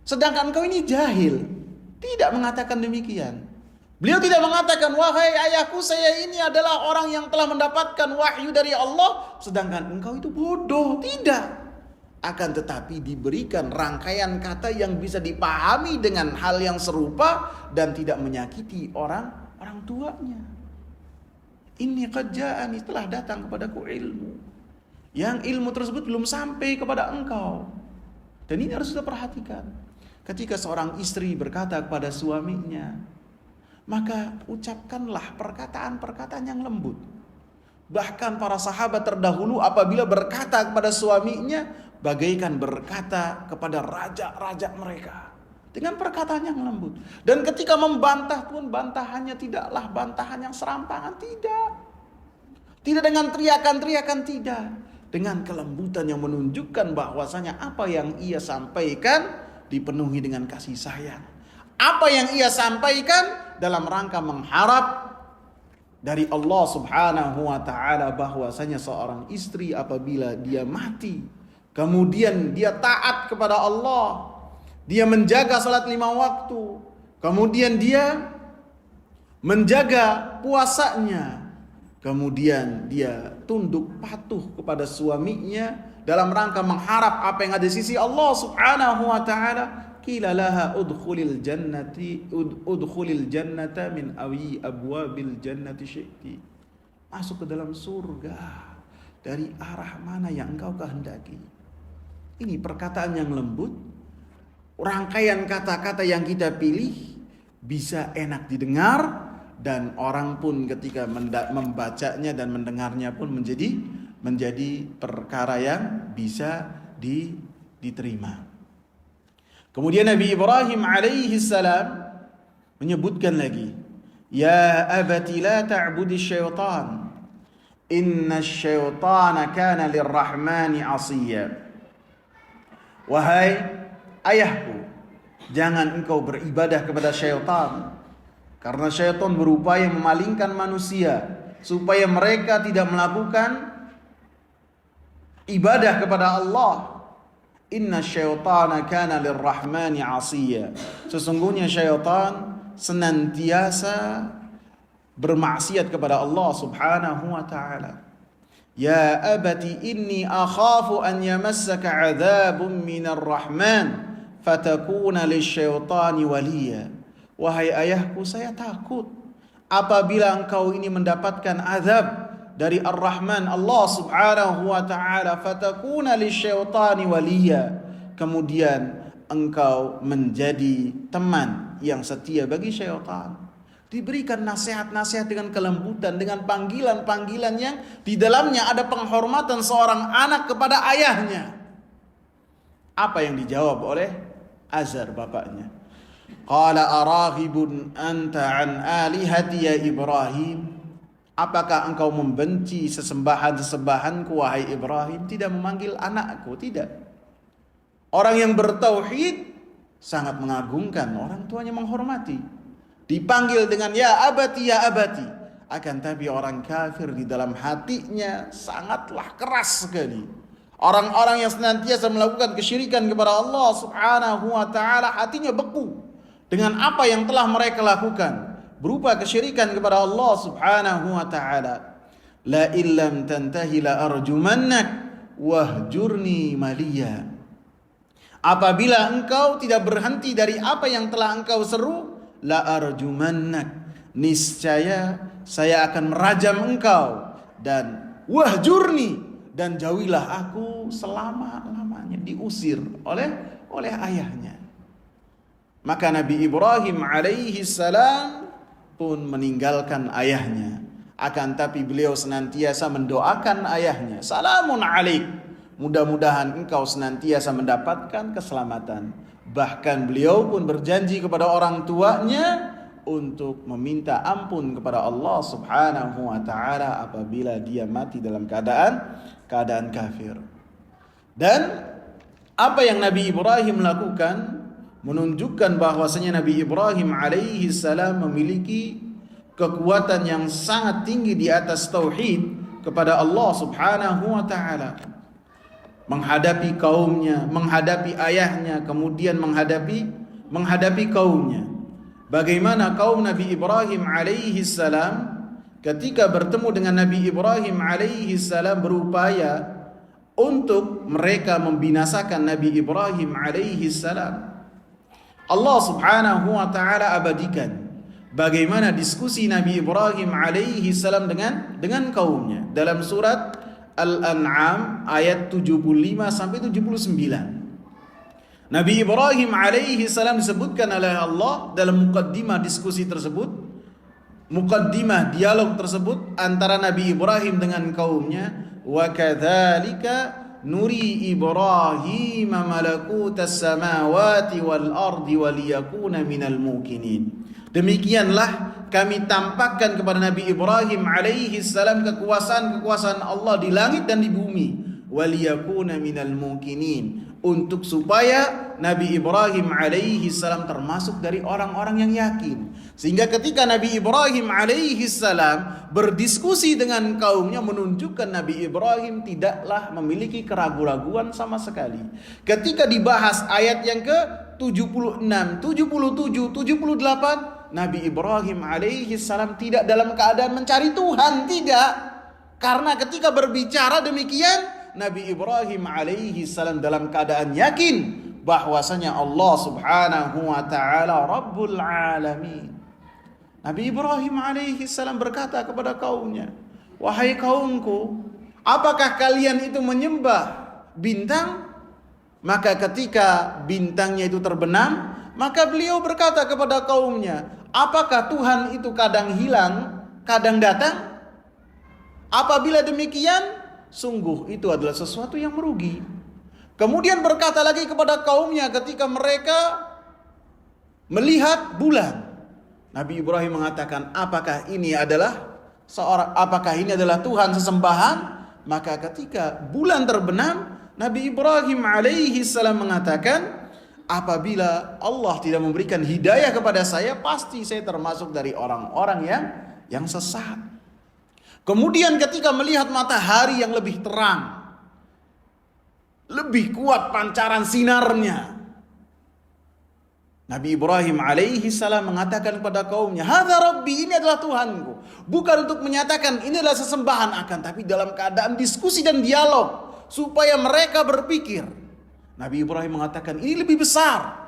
sedangkan engkau ini jahil. Tidak mengatakan demikian. Beliau tidak mengatakan, wahai ayahku, saya ini adalah orang yang telah mendapatkan wahyu dari Allah sedangkan engkau itu bodoh. Tidak. Akan tetapi diberikan rangkaian kata yang bisa dipahami dengan hal yang serupa dan tidak menyakiti orang tuanya. Inni qad ja'ani, telah datang kepadaku ilmu. Yang ilmu tersebut belum sampai kepada engkau. Dan ini harus kita perhatikan. Ketika seorang istri berkata kepada suaminya, maka ucapkanlah perkataan-perkataan yang lembut. Bahkan para sahabat terdahulu apabila berkata kepada suaminya, bagaikan berkata kepada raja-raja mereka, dengan perkataan yang lembut. Dan ketika membantah pun, bantahannya tidaklah bantahan yang serampangan, tidak. Tidak dengan teriakan-teriakan, tidak. Dengan kelembutan yang menunjukkan bahwasanya apa yang ia sampaikan dipenuhi dengan kasih sayang. Apa yang ia sampaikan dalam rangka mengharap dari Allah Subhanahu wa ta'ala bahwasanya seorang istri apabila dia mati, kemudian dia taat kepada Allah, dia menjaga salat 5 waktu, kemudian dia menjaga puasanya, kemudian dia tunduk patuh kepada suaminya dalam rangka mengharap apa yang ada di sisi Allah Subhanahu wa ta'ala. Qila laha udkhulil jannata min abwabil jannati syi'ti. Masuk ke dalam surga dari arah mana yang engkau kehendaki. Ini perkataan yang lembut, rangkaian kata-kata yang kita pilih bisa enak didengar, dan orang pun ketika membacanya dan mendengarnya pun menjadi perkara yang bisa diterima. Kemudian Nabi Ibrahim alaihi salam menyebutkan lagi, ya abati la ta'budi syaitan, inna syaitana kana lirrahmani asiyya. Wahai ayahku, jangan engkau beribadah kepada syaitan, karena syaitan berupaya memalingkan manusia supaya mereka tidak melakukan ibadah kepada Allah. Inna syaitana kana lirrahmani asiyya. Sesungguhnya syaitan senantiasa bermaksiat kepada Allah Subhanahu wa ta'ala. Ya abati inni akhafu an yamassaka 'adzabun minar rahman fatakuna lisyaitani waliya. Wahai ayahku, saya takut apabila engkau ini mendapatkan azab dari Ar-Rahman Allah Subhanahu wa ta'ala, fatakuna lisyaitani waliya, kemudian engkau menjadi teman yang setia bagi syaitan. Diberikan nasihat-nasihat dengan kelembutan, dengan panggilan-panggilan yang di dalamnya ada penghormatan seorang anak kepada ayahnya. Apa yang dijawab oleh Azar, bapaknya? Qala araghibun anta an alihati ya Ibrahim. Apakah engkau membenci sesembahan-sesembahanku wahai Ibrahim? Tidak memanggil anakku, tidak. Orang yang bertauhid sangat mengagungkan, orang tuanya menghormati. Dipanggil dengan ya abati, ya abati. Akan tapi orang kafir di dalam hatinya sangatlah keras sekali. Orang-orang yang senantiasa melakukan kesyirikan kepada Allah Subhanahu wa ta'ala, hatinya beku dengan apa yang telah mereka lakukan berupa kesyirikan kepada Allah Subhanahu wa ta'ala. La illam tantahi la arjumannak wahjurni maliya. Apabila engkau tidak berhenti dari apa yang telah engkau seru, la arjumannak, niscaya saya akan merajam engkau, dan wahjurni, dan jauhilah aku selama-lamanya. Diusir oleh ayahnya. Maka Nabi Ibrahim alaihi salam pun meninggalkan ayahnya. Akan tapi beliau senantiasa mendoakan ayahnya, salamun alaik, mudah-mudahan engkau senantiasa mendapatkan keselamatan. Bahkan beliau pun berjanji kepada orang tuanya untuk meminta ampun kepada Allah Subhanahu wa ta'ala apabila dia mati dalam keadaan kafir. Dan apa yang Nabi Ibrahim lakukan menunjukkan bahwasanya Nabi Ibrahim alaihi salam memiliki kekuatan yang sangat tinggi di atas tauhid kepada Allah Subhanahu wa ta'ala. Menghadapi kaumnya, menghadapi ayahnya, kemudian menghadapi kaumnya. Bagaimana kaum Nabi Ibrahim alaihi salam ketika bertemu dengan Nabi Ibrahim alaihi salam berupaya untuk mereka membinasakan Nabi Ibrahim alaihi salam. Allah Subhanahu wa taala abadikan bagaimana diskusi Nabi Ibrahim alaihi salam dengan kaumnya dalam surat Al-An'am ayat 75 sampai 79. Nabi Ibrahim alaihi salam disebutkan oleh Allah dalam mukaddimah diskusi tersebut, mukaddimah dialog tersebut antara Nabi Ibrahim dengan kaumnya. Wa kadzalika nuri Ibrahim malakutas samawati wal ardi waliyakuna minal mukinin. Demikianlah kami tampakkan kepada Nabi Ibrahim alaihi salam kekuasaan Allah di langit dan di bumi, waliyakuna minal mukinin, untuk supaya Nabi Ibrahim alaihi salam termasuk dari orang-orang yang yakin. Sehingga ketika Nabi Ibrahim alaihi salam berdiskusi dengan kaumnya, menunjukkan Nabi Ibrahim tidaklah memiliki keraguan-raguan sama sekali. Ketika dibahas ayat yang ke-76, 77, 78, Nabi Ibrahim alaihi salam tidak dalam keadaan mencari Tuhan, tidak. Karena ketika berbicara demikian, Nabi Ibrahim alaihi salam dalam keadaan yakin bahwasanya Allah Subhanahu wa taala Rabbul Alamin. Nabi Ibrahim alaihi salam berkata kepada kaumnya, "Wahai kaumku, apakah kalian itu menyembah bintang?" Maka ketika bintangnya itu terbenam, maka beliau berkata kepada kaumnya, "Apakah Tuhan itu kadang hilang, kadang datang? Apabila demikian, sungguh itu adalah sesuatu yang merugi." Kemudian berkata lagi kepada kaumnya ketika mereka melihat bulan. Nabi Ibrahim mengatakan, apakah ini adalah Tuhan sesembahan? Maka ketika bulan terbenam, Nabi Ibrahim alaihi salam mengatakan, apabila Allah tidak memberikan hidayah kepada saya, pasti saya termasuk dari orang-orang yang sesat. Kemudian ketika melihat matahari yang lebih terang, lebih kuat pancaran sinarnya, Nabi Ibrahim alaihi salam mengatakan kepada kaumnya, "Hadza Rabbi, ini adalah Tuhanku." Bukan untuk menyatakan ini adalah sesembahan, akan tapi dalam keadaan diskusi dan dialog supaya mereka berpikir. Nabi Ibrahim mengatakan ini lebih besar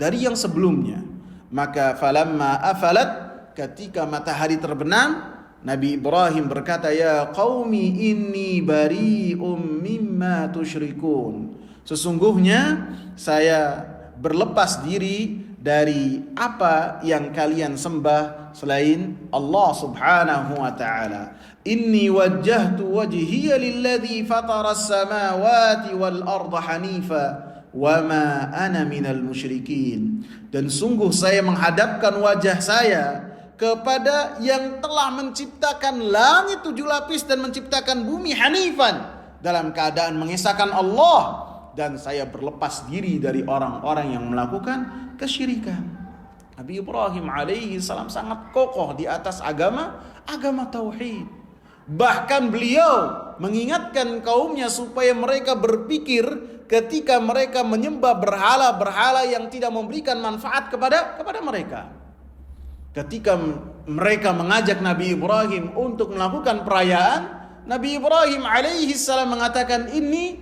dari yang sebelumnya. Maka falamma afalat, ketika matahari terbenam, Nabi Ibrahim berkata, "Ya qaumi inni bari'um mimma tusyrikun." Sesungguhnya saya berlepas diri dari apa yang kalian sembah selain Allah Subhanahu wa taala. Inni wajjahtu wajhiya lilladzi fatara as-samawati wal arda hanifa wa ma ana minal musyrikin. Dan sungguh saya menghadapkan wajah saya kepada yang telah menciptakan langit 7 lapis dan menciptakan bumi hanifan, dalam keadaan mengesahkan Allah, dan saya berlepas diri dari orang-orang yang melakukan kesyirikan. Nabi Ibrahim alaihi salam sangat kokoh di atas agama tauhid. Bahkan beliau mengingatkan kaumnya supaya mereka berpikir ketika mereka menyembah berhala-berhala yang tidak memberikan manfaat kepada mereka. Ketika mereka mengajak Nabi Ibrahim untuk melakukan perayaan, Nabi Ibrahim alaihi salam mengatakan, ini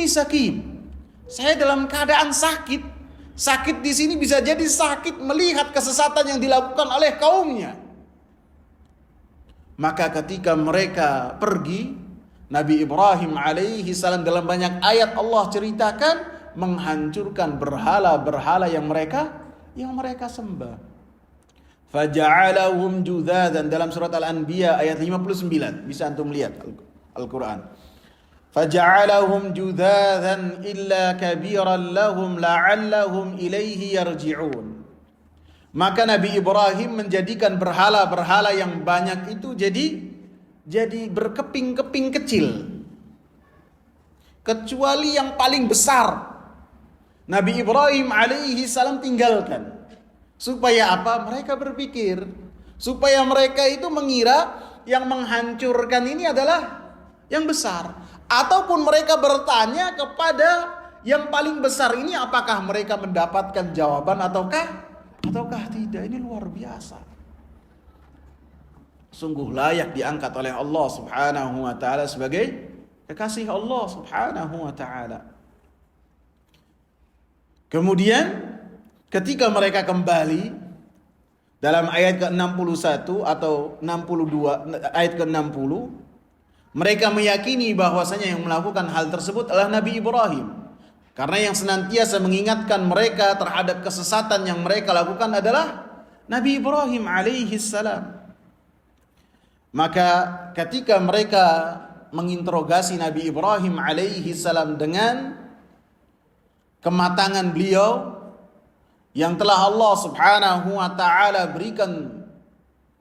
sakim. Saya dalam keadaan sakit. Sakit di sini bisa jadi sakit melihat kesesatan yang dilakukan oleh kaumnya. Maka ketika mereka pergi, Nabi Ibrahim alaihi salam dalam banyak ayat Allah ceritakan menghancurkan berhala-berhala yang mereka sembah. Faja'alahum judzadan, dalam surat Al-Anbiya ayat 59, bisa antum lihat Al-Quran. Faja'alahum judzadan illa kabiran lahum la'allahum ilaihi yarji'un. Maka Nabi Ibrahim menjadikan berhala-berhala yang banyak itu jadi berkeping-keping kecil, kecuali yang paling besar Nabi Ibrahim alaihi salam tinggalkan. Supaya apa? Mereka berpikir, supaya mereka itu mengira yang menghancurkan ini adalah yang besar. Ataupun mereka bertanya kepada yang paling besar ini, apakah mereka mendapatkan jawaban ataukah tidak. Ini luar biasa. Sungguh layak diangkat oleh Allah Subhanahu wa taala sebagai kekasih Allah Subhanahu wa taala. Kemudian ketika mereka kembali dalam ayat ke-61 atau 62, ayat ke-60, mereka meyakini bahwasanya yang melakukan hal tersebut adalah Nabi Ibrahim. Karena yang senantiasa mengingatkan mereka terhadap kesesatan yang mereka lakukan adalah Nabi Ibrahim alaihi salam. Maka ketika mereka menginterogasi Nabi Ibrahim alaihi salam dengan kematangan beliau yang telah Allah Subhanahu wa taala berikan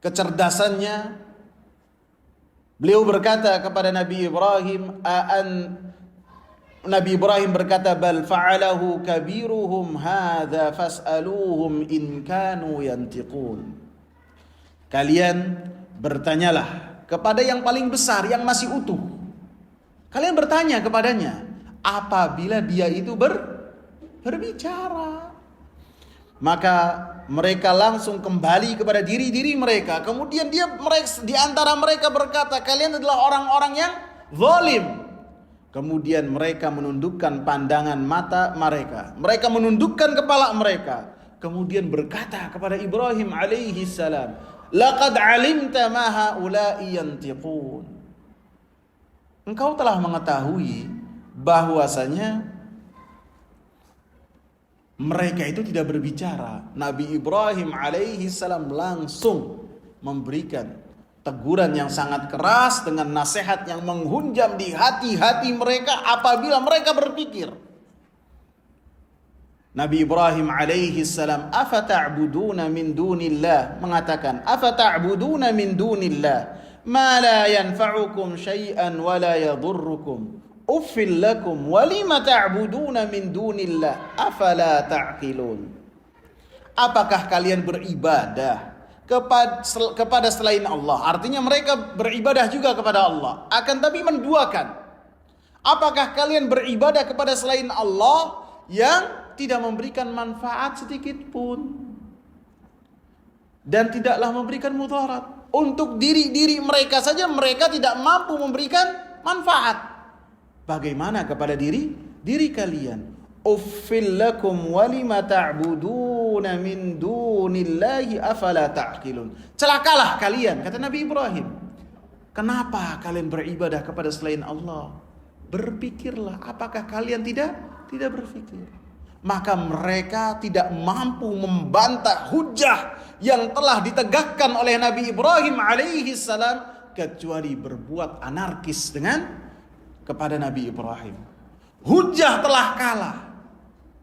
kecerdasannya, beliau berkata kepada Nabi Ibrahim, Nabi Ibrahim berkata, bal fa'alahu kabiruhum hadza fas'aluhum in kanu yantiqun. Kalian bertanyalah kepada yang paling besar yang masih utuh. Kalian bertanya kepadanya apabila dia itu berbicara. Maka mereka langsung kembali kepada diri-diri mereka. Kemudian di antara mereka berkata, kalian adalah orang-orang yang zalim. Kemudian mereka menundukkan pandangan mata mereka. Mereka menundukkan kepala mereka. Kemudian berkata kepada Ibrahim alaihi salam, laqad alimta ma haula'i yantiqun. Engkau telah mengetahui bahwasanya mereka itu tidak berbicara. Nabi Ibrahim alaihi salam langsung memberikan teguran yang sangat keras dengan nasihat yang menghunjam di hati-hati mereka apabila mereka berpikir. Nabi Ibrahim alaihi salam afata'buduna min dunillah, mengatakan afata'buduna min dunillah ma la yanfa'ukum syai'an wa la yadhurrukum uffil lakum walima ta'buduna min dunillah afala ta'qilun. Apakah kalian beribadah kepada selain Allah? Artinya mereka beribadah juga kepada Allah, akan tapi menduakan. Apakah kalian beribadah kepada selain Allah yang tidak memberikan manfaat sedikit pun dan tidaklah memberikan mudarat? Untuk diri mereka saja mereka tidak mampu memberikan manfaat. Bagaimana kepada diri kalian? Uffil lakum walima ta'buduna min dunillahi afala ta'qilun. Celakalah kalian, kata Nabi Ibrahim. Kenapa kalian beribadah kepada selain Allah? Berpikirlah, apakah kalian tidak berpikir? Maka mereka tidak mampu membantah hujah yang telah ditegakkan oleh Nabi Ibrahim alaihi salam kecuali berbuat anarkis kepada Nabi Ibrahim. Hujah telah kalah,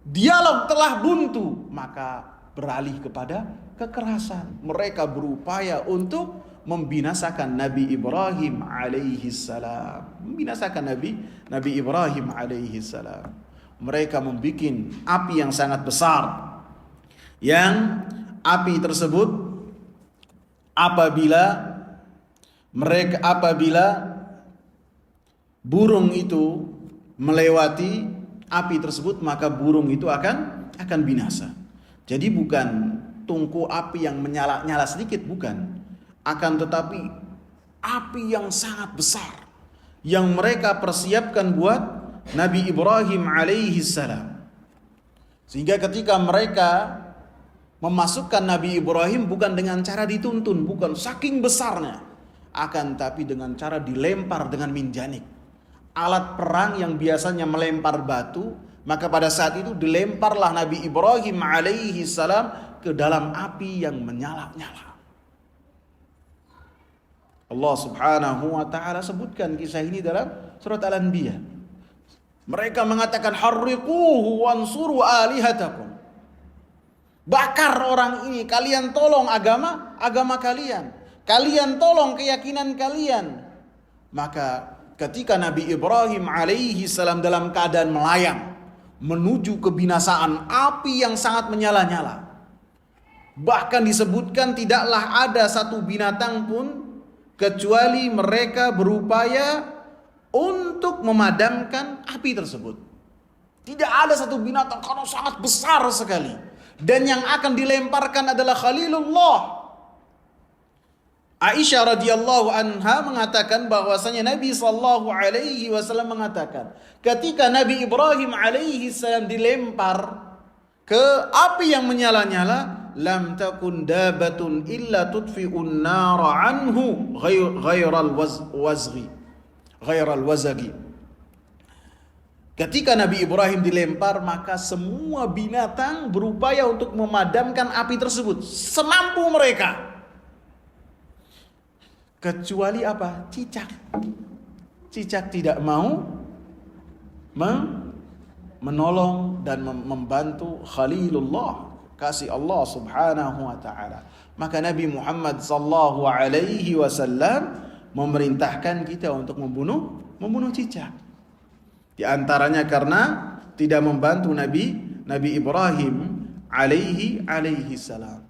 dialog telah buntu, maka beralih kepada kekerasan. Mereka berupaya untuk membinasakan Nabi Ibrahim alaihi salam. Membinasakan Nabi Ibrahim alaihi salam. Mereka membuat api yang sangat besar. Yang api tersebut apabila burung itu melewati api tersebut, maka burung itu akan binasa. Jadi bukan tungku api yang menyala-nyala sedikit, bukan. Akan tetapi api yang sangat besar yang mereka persiapkan buat Nabi Ibrahim alaihi salam. Sehingga ketika mereka memasukkan Nabi Ibrahim bukan dengan cara dituntun, bukan saking besarnya, akan tapi dengan cara dilempar dengan minjanik. Alat perang yang biasanya melempar batu, maka pada saat itu dilemparlah Nabi Ibrahim alaihi salam ke dalam api yang menyala-nyala. Allah Subhanahu wa taala sebutkan kisah ini dalam surat Al-Anbiya. Mereka mengatakan harriquhu wansuru alihatakum. Bakar orang ini, kalian tolong agama kalian. Kalian tolong keyakinan kalian. Maka ketika Nabi Ibrahim alaihi salam dalam keadaan melayang menuju kebinasaan api yang sangat menyala-nyala. Bahkan disebutkan tidaklah ada satu binatang pun kecuali mereka berupaya untuk memadamkan api tersebut. Tidak ada satu binatang karena sangat besar sekali. Dan yang akan dilemparkan adalah Khalilullah. Aisyah radhiyallahu anha mengatakan bahwasanya Nabi sallallahu alaihi wasallam mengatakan, ketika Nabi Ibrahim alaihi salam dilempar ke api yang menyala-nyala, lam takun dabatun illa tudfi'un nara anhu ghairal wazagi. Ketika Nabi Ibrahim dilempar, maka semua binatang berupaya untuk memadamkan api tersebut semampu mereka. Kecuali apa? Cicak. Cicak tidak mau menolong dan membantu Khalilullah, kasih Allah subhanahu wa ta'ala. Maka Nabi Muhammad sallallahu alaihi wasallam memerintahkan kita untuk membunuh cicak. Di antaranya karena tidak membantu Nabi Ibrahim alaihi salam.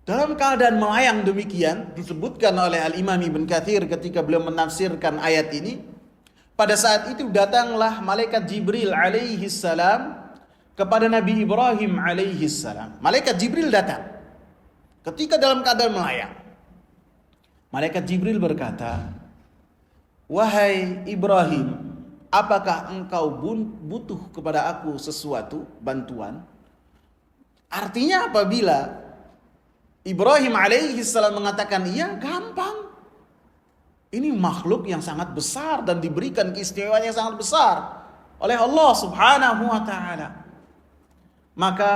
Dalam keadaan melayang demikian, disebutkan oleh Al-Imam Ibn Katsir ketika beliau menafsirkan ayat ini, pada saat itu datanglah malaikat Jibril alaihi salam kepada Nabi Ibrahim alaihi salam. Malaikat Jibril datang ketika dalam keadaan melayang. Malaikat Jibril berkata, "Wahai Ibrahim, apakah engkau butuh kepada aku sesuatu, bantuan?" Artinya apabila Ibrahim alaihi salam mengatakan iya, gampang. Ini makhluk yang sangat besar dan diberikan keistimewaan yang sangat besar oleh Allah subhanahu wa ta'ala. Maka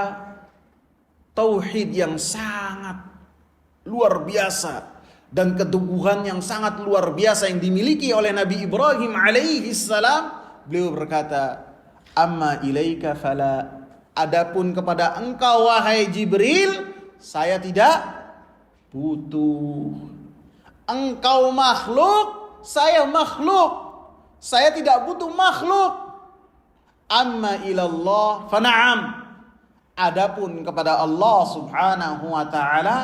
tauhid yang sangat luar biasa dan keteguhan yang sangat luar biasa yang dimiliki oleh Nabi Ibrahim alaihi salam, beliau berkata, "Amma ilaika fala." Adapun kepada engkau wahai Jibril, saya tidak butuh. Engkau makhluk, saya makhluk. Saya tidak butuh makhluk. Amma ilallah fana'am. Adapun kepada Allah subhanahu wa ta'ala,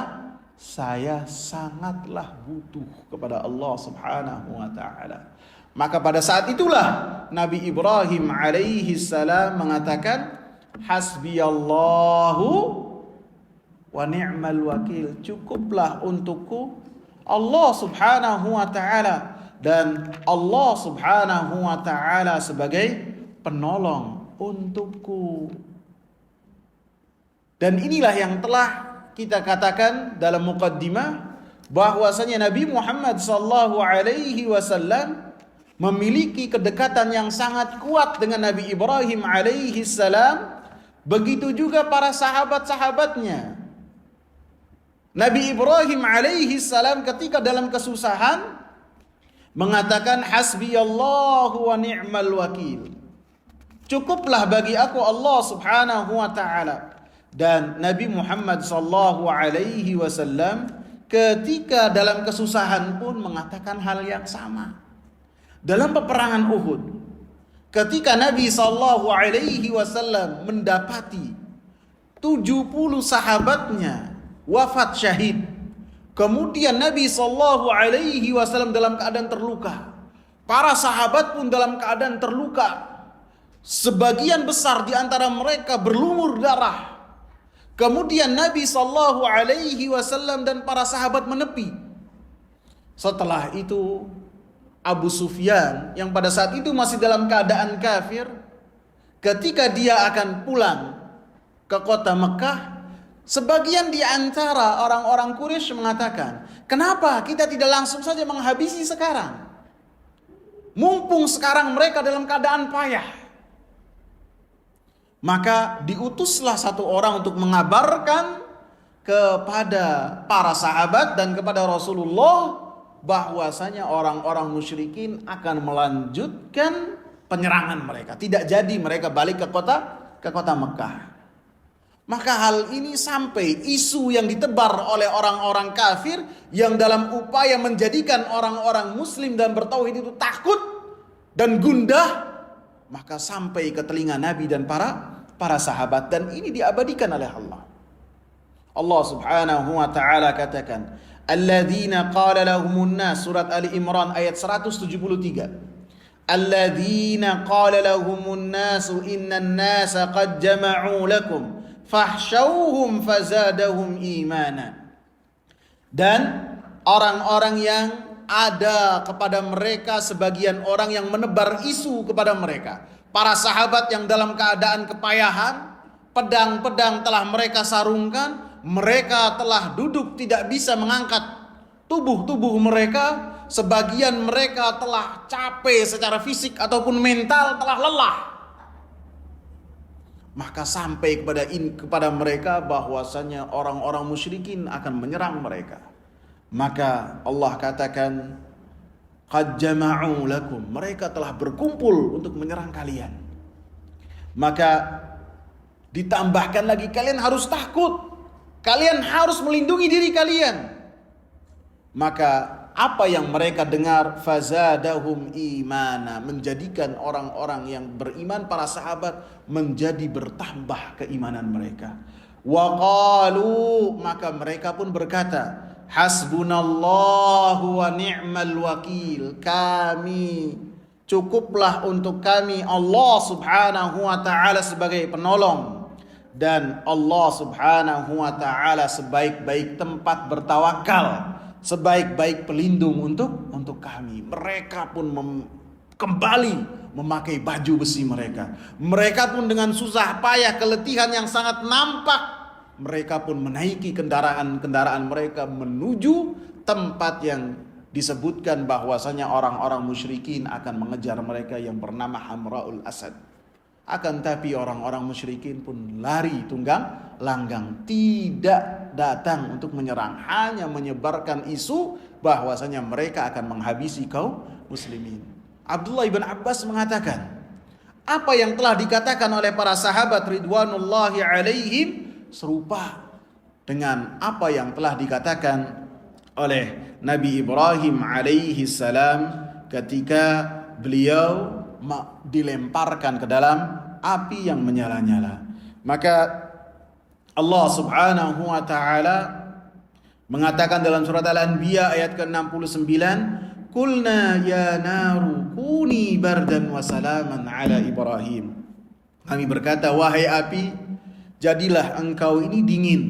saya sangatlah butuh kepada Allah subhanahu wa ta'ala. Maka pada saat itulah Nabi Ibrahim alaihi salam mengatakan, "Hasbiyallahu wa ni'mal wakil." Cukuplah untukku Allah subhanahu wa ta'ala, dan Allah subhanahu wa ta'ala sebagai penolong untukku. Dan inilah yang telah kita katakan dalam muqaddimah, bahwasanya Nabi Muhammad sallallahu alaihi wasallam memiliki kedekatan yang sangat kuat dengan Nabi Ibrahim alaihi salam. Begitu juga para sahabat-sahabatnya. Nabi Ibrahim alaihi salam ketika dalam kesusahan mengatakan, "Hasbiyallahu wa ni'mal wakil." Cukuplah bagi aku Allah subhanahu wa ta'ala. Dan Nabi Muhammad sallallahu alaihi wasallam ketika dalam kesusahan pun mengatakan hal yang sama. Dalam peperangan Uhud, ketika Nabi sallallahu alaihi wasallam mendapati 70 sahabatnya wafat syahid, kemudian Nabi sallallahu alaihi wasallam dalam keadaan terluka, para sahabat pun dalam keadaan terluka, sebagian besar di antara mereka berlumur darah. Kemudian Nabi sallallahu alaihi wasallam dan para sahabat menepi. Setelah itu Abu Sufyan yang pada saat itu masih dalam keadaan kafir, ketika dia akan pulang ke kota Mekah, sebagian di antara orang-orang Quraisy mengatakan, "Kenapa kita tidak langsung saja menghabisi sekarang? Mumpung sekarang mereka dalam keadaan payah." Maka diutuslah satu orang untuk mengabarkan kepada para sahabat dan kepada Rasulullah bahwasanya orang-orang musyrikin akan melanjutkan penyerangan mereka. Tidak jadi mereka balik ke kota Mekah. Maka hal ini sampai isu yang ditebar oleh orang-orang kafir yang dalam upaya menjadikan orang-orang muslim dan bertauhid itu takut dan gundah, maka sampai ke telinga Nabi dan para sahabat, dan ini diabadikan oleh Allah. Allah subhanahu wa ta'ala katakan, "Alladzina qala lahumun nas," surat Ali Imran ayat 173. "Alladzina qala lahumun nas innan nasa qad jama'u lakum fahsyauhum fazadahum imana." Dan orang-orang yang ada kepada mereka sebagian orang yang menebar isu kepada mereka. Para sahabat yang dalam keadaan kepayahan, pedang-pedang telah mereka sarungkan, mereka telah duduk tidak bisa mengangkat tubuh-tubuh mereka, sebagian mereka telah capek secara fisik ataupun mental, telah lelah. Maka sampai kepada mereka bahwasanya orang-orang musyrikin akan menyerang mereka. Maka Allah katakan, qad jama'u lakum, mereka telah berkumpul untuk menyerang kalian. Maka ditambahkan lagi, kalian harus takut, kalian harus melindungi diri kalian. Maka apa yang mereka dengar, fazadahum imana, menjadikan orang-orang yang beriman, para sahabat, menjadi bertambah keimanan mereka. Wa qalu, maka mereka pun berkata, hasbunallahu wa ni'mal wakil, kami, cukuplah untuk kami Allah subhanahu wa ta'ala sebagai penolong, dan Allah subhanahu wa ta'ala sebaik-baik tempat bertawakal, sebaik-baik pelindung untuk kami. Mereka pun kembali memakai baju besi mereka. Mereka pun dengan susah payah, keletihan yang sangat nampak, mereka pun menaiki kendaraan-kendaraan mereka menuju tempat yang disebutkan bahwasanya orang-orang musyrikin akan mengejar mereka, yang bernama Hamraul Asad. Akan tapi orang-orang musyrikin pun lari tunggang langgang, tidak datang untuk menyerang, hanya menyebarkan isu bahwasanya mereka akan menghabisi kaum muslimin. Abdullah ibn Abbas mengatakan, apa yang telah dikatakan oleh para sahabat ridwanullahi alaihim serupa dengan apa yang telah dikatakan oleh Nabi Ibrahim alaihi salam ketika beliau dilemparkan ke dalam api yang menyala-nyala. Maka Allah subhanahu wa ta'ala mengatakan dalam surat Al-Anbiya ayat ke-69, Qulna ya naru kuni bardan wa salaman ala Ibrahim. Kami berkata, wahai api, jadilah engkau ini dingin,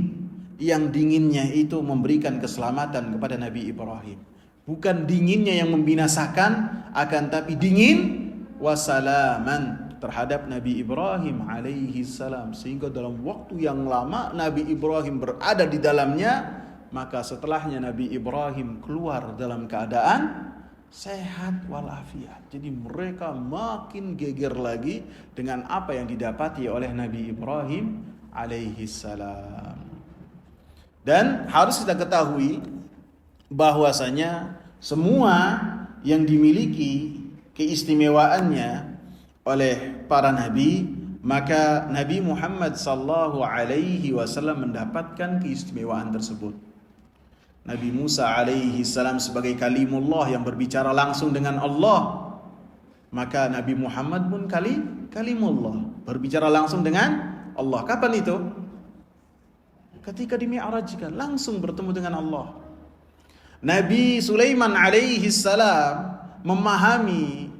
yang dinginnya itu memberikan keselamatan kepada Nabi Ibrahim. Bukan dinginnya yang membinasakan, akan tapi dingin wasalaman terhadap Nabi Ibrahim alaihi salam, sehingga dalam waktu yang lama Nabi Ibrahim berada di dalamnya. Maka setelahnya Nabi Ibrahim keluar dalam keadaan sehat walafiat. Jadi mereka makin geger lagi dengan apa yang didapati oleh Nabi Ibrahim alaihi salam. Dan harus kita ketahui bahwasanya semua yang dimiliki keistimewaannya oleh para nabi, maka Nabi Muhammad sallallahu alaihi wasallam mendapatkan keistimewaan tersebut. Nabi Musa alaihi salam sebagai kalimullah yang berbicara langsung dengan Allah, maka Nabi Muhammad pun kalimullah, berbicara langsung dengan Allah. Kapan itu? Ketika dimi'rajkan, langsung bertemu dengan Allah. Nabi Sulaiman alaihi salam memahami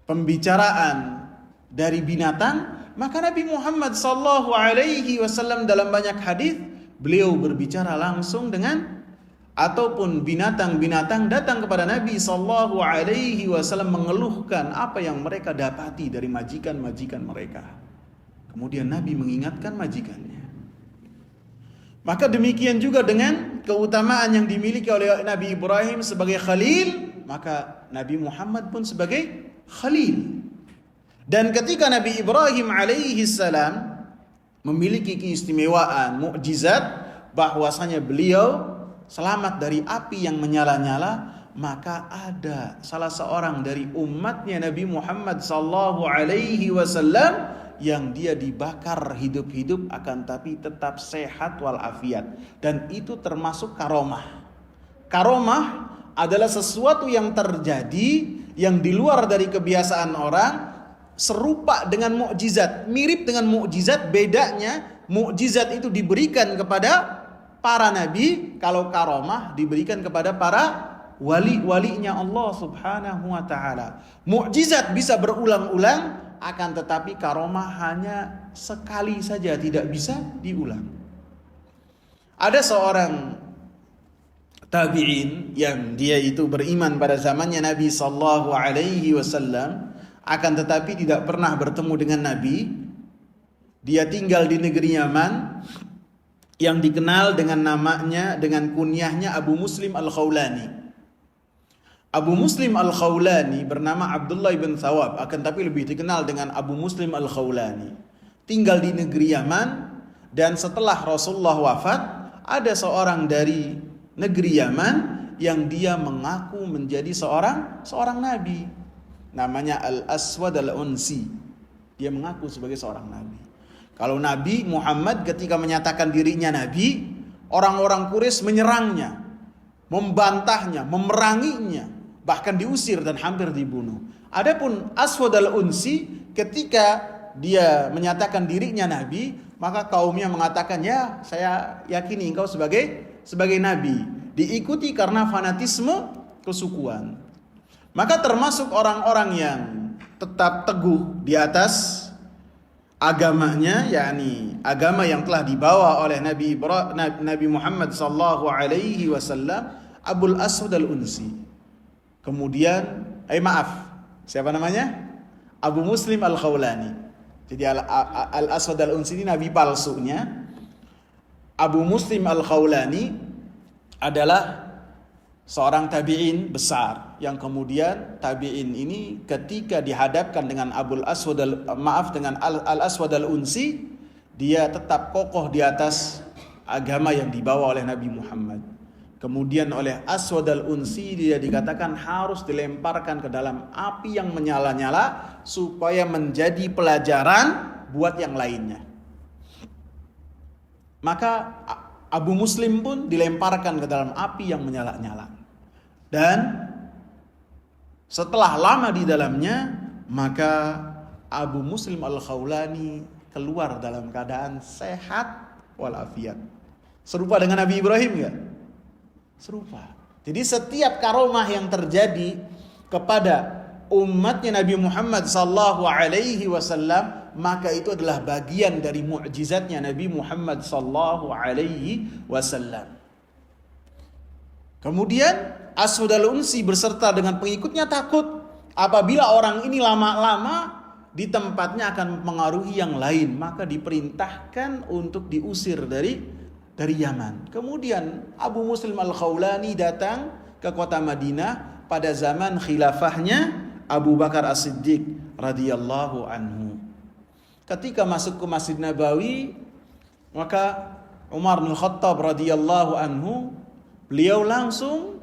pembicaraan dari binatang, maka Nabi Muhammad sallallahu alaihi wasallam dalam banyak hadis beliau berbicara langsung dengan, ataupun binatang-binatang datang kepada Nabi sallallahu alaihi wasallam mengeluhkan apa yang mereka dapati dari majikan-majikan mereka. Kemudian Nabi mengingatkan majikannya. Maka demikian juga dengan keutamaan yang dimiliki oleh Nabi Ibrahim sebagai khalil, maka Nabi Muhammad pun sebagai khalil. Dan ketika Nabi Ibrahim alaihi salam memiliki keistimewaan mukjizat bahwasanya beliau selamat dari api yang menyala-nyala, maka ada salah seorang dari umatnya Nabi Muhammad sallallahu alaihi wasallam yang dia dibakar hidup-hidup akan tapi tetap sehat walafiat, dan itu termasuk karomah. Karomah adalah sesuatu yang terjadi yang di luar dari kebiasaan orang, serupa dengan mukjizat, mirip dengan mukjizat. Bedanya mukjizat itu diberikan kepada para nabi, kalau karomah diberikan kepada para wali-walinya Allah subhanahu wa ta'ala. Mukjizat bisa berulang-ulang, akan tetapi karomah hanya sekali saja, tidak bisa diulang. Ada seorang tabi'in yang dia itu beriman pada zamannya Nabi sallallahu alaihi wasallam, akan tetapi tidak pernah bertemu dengan Nabi. Dia tinggal di negeri Yaman yang dikenal dengan namanya, dengan kunyahnya Abu Muslim Al-Khawlani. Abu Muslim Al-Khawlani bernama Abdullah ibn Thawab, akan tapi lebih dikenal dengan Abu Muslim Al-Khawlani. Tinggal di negeri Yaman, dan setelah Rasulullah wafat, ada seorang dari negeri Yaman yang dia mengaku menjadi seorang nabi. Namanya Al-Aswad Al-Unsi. Dia mengaku sebagai seorang nabi. Kalau Nabi Muhammad ketika menyatakan dirinya nabi, orang-orang Quraisy menyerangnya, membantahnya, memeranginya, bahkan diusir dan hampir dibunuh. Adapun Aswad Al-Unsi ketika dia menyatakan dirinya nabi, maka kaumnya mengatakan, ya saya yakini engkau sebagai nabi. Diikuti karena fanatisme kesukuan. Maka termasuk orang-orang yang tetap teguh di atas agamanya, yakni agama yang telah dibawa oleh Nabi Muhammad sallallahu alaihi wasallam, Abul Aswad Al-Unsi. Kemudian siapa namanya? Abu Muslim Al-Khawlani. Jadi Al-Aswad Al-Unsi ini nabi palsunya. Abu Muslim Al-Khawlani adalah seorang tabi'in besar, yang kemudian tabi'in ini ketika dihadapkan dengan Al-Aswad Al-Unsi, dia tetap kokoh di atas agama yang dibawa oleh Nabi Muhammad. Kemudian oleh Aswad Al-Unsi dia dikatakan harus dilemparkan ke dalam api yang menyala-nyala supaya menjadi pelajaran buat yang lainnya. Maka Abu Muslim pun dilemparkan ke dalam api yang menyala-nyala. Dan setelah lama di dalamnya, maka Abu Muslim Al-Khawlani keluar dalam keadaan sehat walafiat. Serupa dengan Nabi Ibrahim enggak? Serupa. Jadi setiap karomah yang terjadi kepada umatnya Nabi Muhammad sallallahu alaihi wasallam, maka itu adalah bagian dari mukjizatnya Nabi Muhammad sallallahu alaihi wasallam. Kemudian Aswad Al-Unsi beserta dengan pengikutnya takut apabila orang ini lama-lama di tempatnya akan mempengaruhi yang lain, maka diperintahkan untuk diusir dari Yaman. Kemudian Abu Muslim Al-Khawlani datang ke kota Madinah pada zaman khilafahnya Abu Bakar As-Siddiq radhiyallahu anhu. Ketika masuk ke Masjid Nabawi, maka Umar bin Khattab radhiyallahu anhu, beliau langsung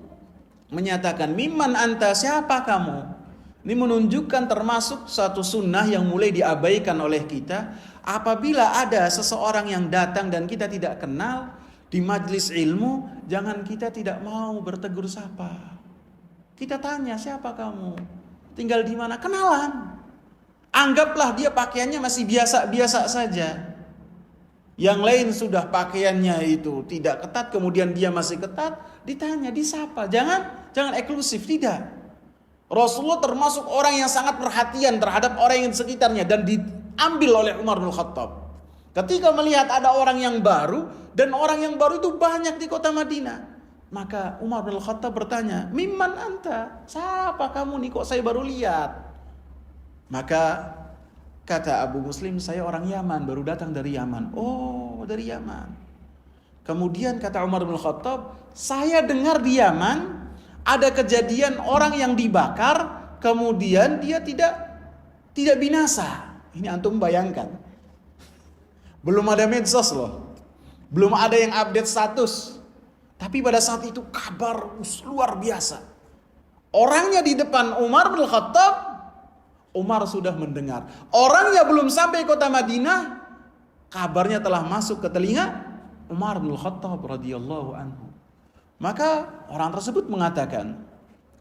menyatakan, "Mimman anta, siapa kamu?" Ini menunjukkan termasuk satu sunnah yang mulai diabaikan oleh kita. Apabila ada seseorang yang datang dan kita tidak kenal di majelis ilmu, jangan kita tidak mau bertegur sapa. Kita tanya, siapa kamu? Tinggal di mana? Kenalan. Anggaplah dia pakaiannya masih biasa-biasa saja. Yang lain sudah pakaiannya itu tidak ketat, kemudian dia masih ketat, ditanya, disapa. Jangan eksklusif, tidak. Rasulullah termasuk orang yang sangat perhatian terhadap orang yang di sekitarnya, dan diambil oleh Umar bin Khattab. Ketika melihat ada orang yang baru, dan orang yang baru itu banyak di kota Madinah, maka Umar bin Khattab bertanya, "Mimman anta? Siapa kamu nih, kok saya baru lihat?" Maka kata Abu Muslim, "Saya orang Yaman, baru datang dari Yaman." "Oh, dari Yaman." Kemudian kata Umar bin Khattab, "Saya dengar di Yaman ada kejadian orang yang dibakar, kemudian dia tidak binasa." Ini antum bayangkan. Belum ada medsos loh. Belum ada yang update status. Tapi pada saat itu kabar luar biasa. Orangnya di depan Umar bin Khattab, Umar sudah mendengar. Orangnya belum sampai kota Madinah, kabarnya telah masuk ke telinga Umar bin Khattab radhiyallahu anhu. Maka orang tersebut mengatakan,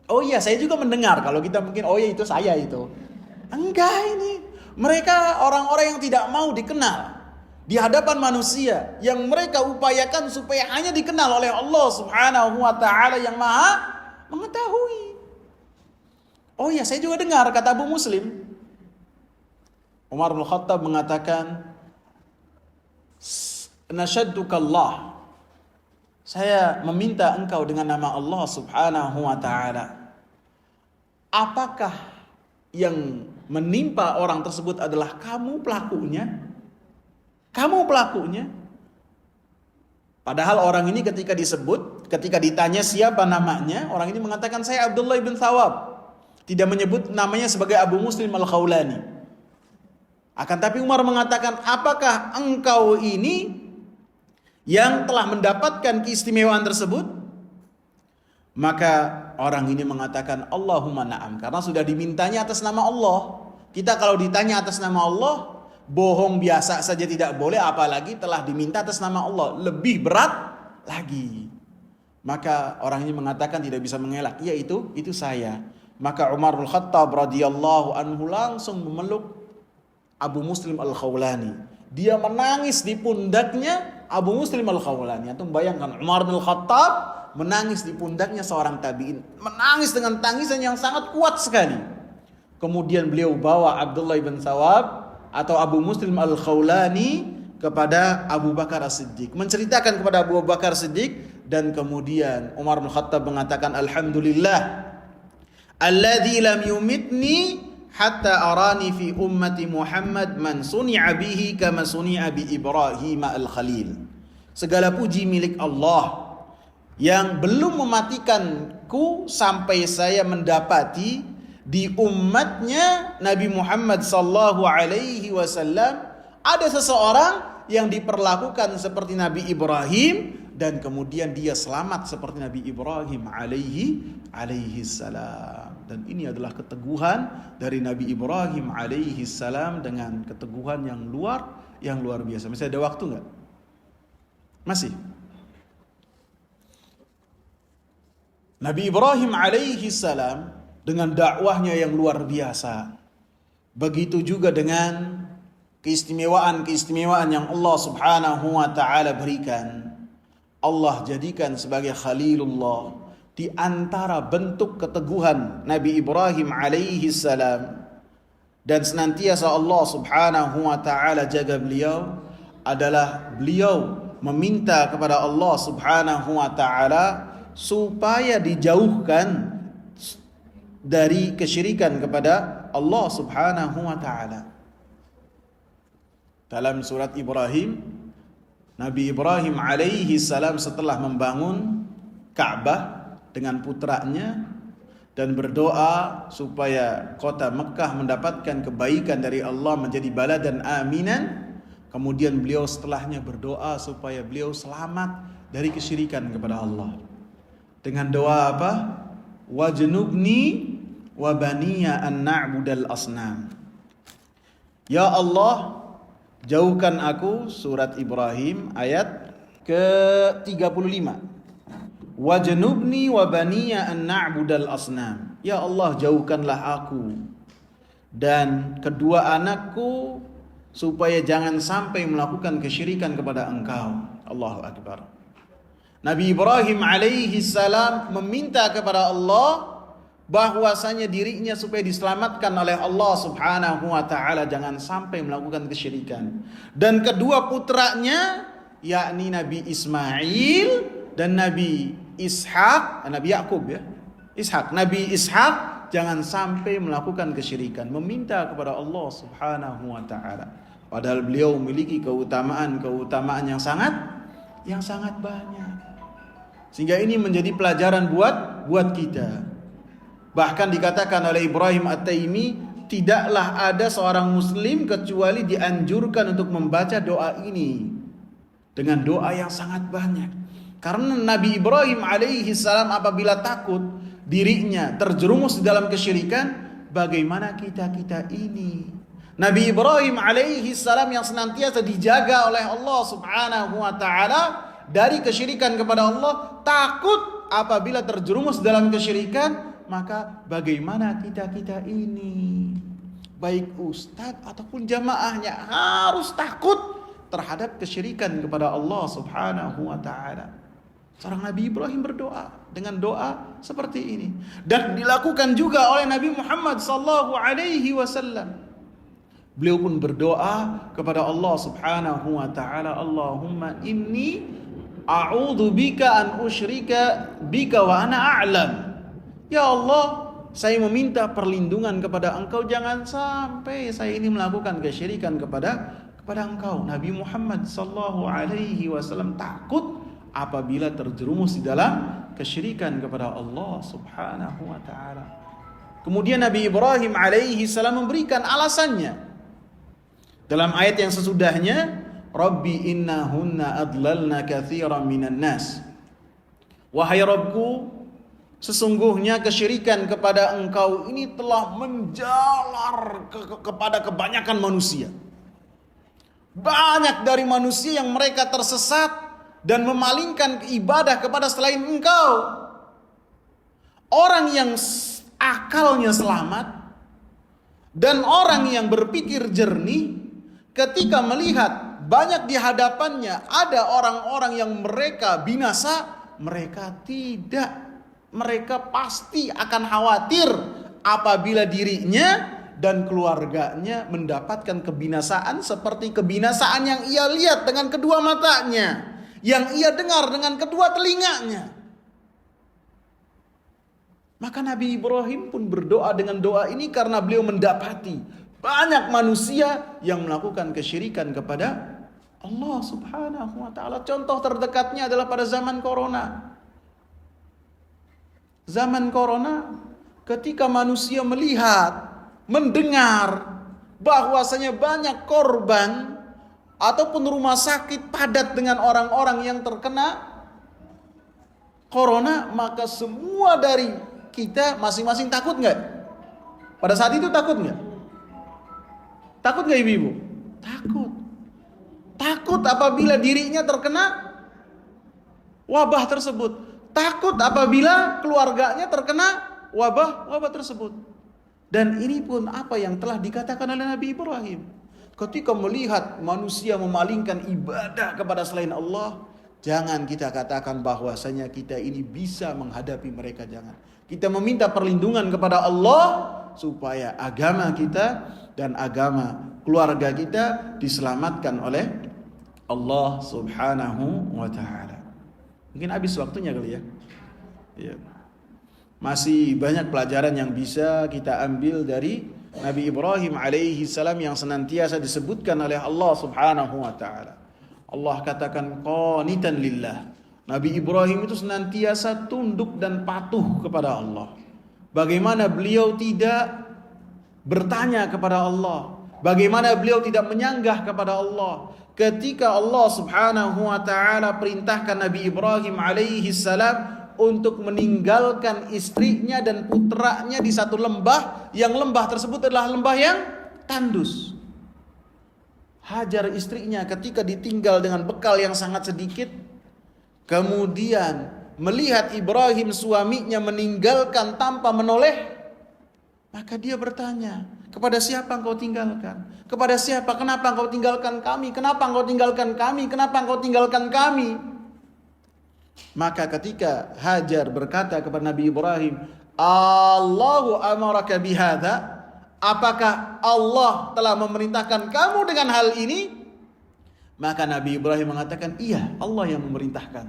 "Oh iya, saya juga mendengar." Kalau kita mungkin, "Oh iya, itu saya itu." Enggak, ini mereka orang-orang yang tidak mau dikenal di hadapan manusia, yang mereka upayakan supaya hanya dikenal oleh Allah Subhanahu wa taala yang Maha mengetahui. "Oh iya, saya juga dengar," kata Abu Muslim. Umar bin Khattab mengatakan, "Nasyadduka Allah saya meminta engkau dengan nama Allah subhanahu wa ta'ala. Apakah yang menimpa orang tersebut adalah kamu pelakunya? Kamu pelakunya? Padahal orang ini ketika ditanya siapa namanya, orang ini mengatakan saya Abdullah bin Thawab. Tidak menyebut namanya sebagai Abu Muslim Al-Khawlani. Akan tapi Umar mengatakan, apakah engkau ini yang telah mendapatkan keistimewaan tersebut? Maka orang ini mengatakan Allahumma na'am, karena sudah dimintanya atas nama Allah. Kita kalau ditanya atas nama Allah, bohong biasa saja tidak boleh, apalagi telah diminta atas nama Allah, lebih berat lagi. Maka orang ini mengatakan tidak bisa mengelak, ya itu saya. Maka Umar bin Khattab radhiyallahu anhu langsung memeluk Abu Muslim Al-Khawlani. Dia menangis di pundaknya Abu Muslim Al-Khawlani. Antum bayangkan Umar bin Khattab menangis di pundaknya seorang tabi'in, menangis dengan tangisan yang sangat kuat sekali. Kemudian beliau bawa Abdullah bin Thawab atau Abu Muslim Al-Khawlani kepada Abu Bakar As-Siddiq, menceritakan kepada Abu Bakar As-Siddiq, dan kemudian Umar bin Khattab mengatakan alhamdulillah alladzi lam yumitni hatta arani fi ummati Muhammad man suni'a bihi kama suni'a bi Ibrahim al-Khalil. Segala puji milik Allah yang belum mematikanku sampai saya mendapati di umatnya Nabi Muhammad sallallahu alaihi wasallam ada seseorang yang diperlakukan seperti Nabi Ibrahim, dan kemudian dia selamat seperti Nabi Ibrahim alaihi salam. Dan ini adalah keteguhan dari Nabi Ibrahim alaihi salam dengan keteguhan yang luar biasa. Masih ada waktu enggak? Masih. Nabi Ibrahim alaihi salam dengan dakwahnya yang luar biasa. Begitu juga dengan keistimewaan yang Allah subhanahu wa ta'ala berikan. Allah jadikan sebagai Khalilullah. Di antara bentuk keteguhan Nabi Ibrahim alaihi salam dan senantiasa Allah subhanahu wa ta'ala jaga beliau adalah beliau meminta kepada Allah subhanahu wa ta'ala supaya dijauhkan dari kesyirikan kepada Allah subhanahu wa ta'ala. Dalam surat Ibrahim, Nabi Ibrahim alaihi salam setelah membangun Ka'bah dengan putranya dan berdoa supaya kota Mekah mendapatkan kebaikan dari Allah, menjadi baladan aminan, kemudian beliau setelahnya berdoa supaya beliau selamat dari kesyirikan kepada Allah dengan doa apa? Wajnubni wa baniya an na'budal asnam. Ya Allah, jauhkan aku, surat Ibrahim ayat ke-35. Wajnubni wa baniya an na'budal asnam. Ya Allah, jauhkanlah aku dan kedua anakku supaya jangan sampai melakukan kesyirikan kepada Engkau. Allahu Akbar. Nabi Ibrahim alaihi salam meminta kepada Allah bahwasanya dirinya supaya diselamatkan oleh Allah subhanahu wa ta'ala jangan sampai melakukan kesyirikan. Dan kedua putranya yakni Nabi Ismail dan Nabi Ishak, Nabi Yakub ya. Nabi Ishak jangan sampai melakukan kesyirikan, meminta kepada Allah subhanahu wa ta'ala. Padahal beliau memiliki keutamaan yang sangat banyak. Sehingga ini menjadi pelajaran buat kita. Bahkan dikatakan oleh Ibrahim At-Taimi, tidaklah ada seorang muslim kecuali dianjurkan untuk membaca doa ini dengan doa yang sangat banyak. Karena Nabi Ibrahim alaihi salam apabila takut dirinya terjerumus di dalam kesyirikan, bagaimana kita ini? Nabi Ibrahim alaihi salam yang senantiasa dijaga oleh Allah subhanahu wa ta'ala dari kesyirikan kepada Allah, takut apabila terjerumus dalam kesyirikan, maka bagaimana kita ini? Baik ustadz ataupun jamaahnya harus takut terhadap kesyirikan kepada Allah subhanahu wa ta'ala. Seorang Nabi Ibrahim berdoa dengan doa seperti ini, dan dilakukan juga oleh Nabi Muhammad sallallahu alaihi wasallam. Beliau pun berdoa kepada Allah subhanahu wa ta'ala, Allahumma inni a'udzu bika an usyrika bika wa ana a'lam. Ya Allah, saya meminta perlindungan kepada Engkau, jangan sampai saya ini melakukan kesyirikan kepada Engkau. Nabi Muhammad sallallahu alaihi wasallam takut apabila terjerumus di dalam kesyirikan kepada Allah Subhanahu wa taala. Kemudian Nabi Ibrahim alaihi salam memberikan alasannya dalam ayat yang sesudahnya, Rabbi innahunna adlalna katsiran minan nas. Wahai Rabbku, sesungguhnya kesyirikan kepada Engkau ini telah menjalar kepada kebanyakan manusia. Banyak dari manusia yang mereka tersesat dan memalingkan ibadah kepada selain Engkau. Orang yang akalnya selamat dan orang yang berpikir jernih, ketika melihat banyak di hadapannya ada orang-orang yang mereka binasa, mereka tidak. Mereka pasti akan khawatir apabila dirinya dan keluarganya mendapatkan kebinasaan seperti kebinasaan yang ia lihat dengan kedua matanya, yang ia dengar dengan kedua telinganya. Maka Nabi Ibrahim pun berdoa dengan doa ini karena beliau mendapati banyak manusia yang melakukan kesyirikan kepada Allah Subhanahu wa taala. Contoh terdekatnya adalah pada zaman corona. Zaman corona, ketika manusia melihat, mendengar bahwasanya banyak korban ataupun rumah sakit padat dengan orang-orang yang terkena corona, maka semua dari kita masing-masing takut nggak? Pada saat itu takut nggak? Takut nggak ibu-ibu? Takut. Takut apabila dirinya terkena wabah tersebut. Takut apabila keluarganya terkena wabah tersebut. Dan ini pun apa yang telah dikatakan oleh Nabi Ibrahim. Ketika melihat manusia memalingkan ibadah kepada selain Allah, jangan kita katakan bahwasanya kita ini bisa menghadapi mereka, jangan. Kita meminta perlindungan kepada Allah supaya agama kita dan agama keluarga kita diselamatkan oleh Allah Subhanahu wa taala. Mungkin habis waktunya kali ya. Ya. Masih banyak pelajaran yang bisa kita ambil dari Nabi Ibrahim alaihi salam yang senantiasa disebutkan oleh Allah Subhanahu wa taala. Allah katakan qanitan lillah. Nabi Ibrahim itu senantiasa tunduk dan patuh kepada Allah. Bagaimana beliau tidak bertanya kepada Allah, bagaimana beliau tidak menyanggah kepada Allah. Ketika Allah Subhanahu wa taala perintahkan Nabi Ibrahim alaihi salam untuk meninggalkan istrinya dan putranya di satu lembah, yang lembah tersebut adalah lembah yang tandus. Hajar istrinya ketika ditinggal dengan bekal yang sangat sedikit, kemudian melihat Ibrahim suaminya meninggalkan tanpa menoleh, maka dia bertanya, kepada siapa engkau tinggalkan? Kepada siapa? Kenapa engkau tinggalkan kami? Kenapa engkau tinggalkan kami? Kenapa engkau tinggalkan kami? Maka ketika Hajar berkata kepada Nabi Ibrahim, Allahu amaraka bihadza? Apakah Allah telah memerintahkan kamu dengan hal ini? Maka Nabi Ibrahim mengatakan, iya, Allah yang memerintahkan.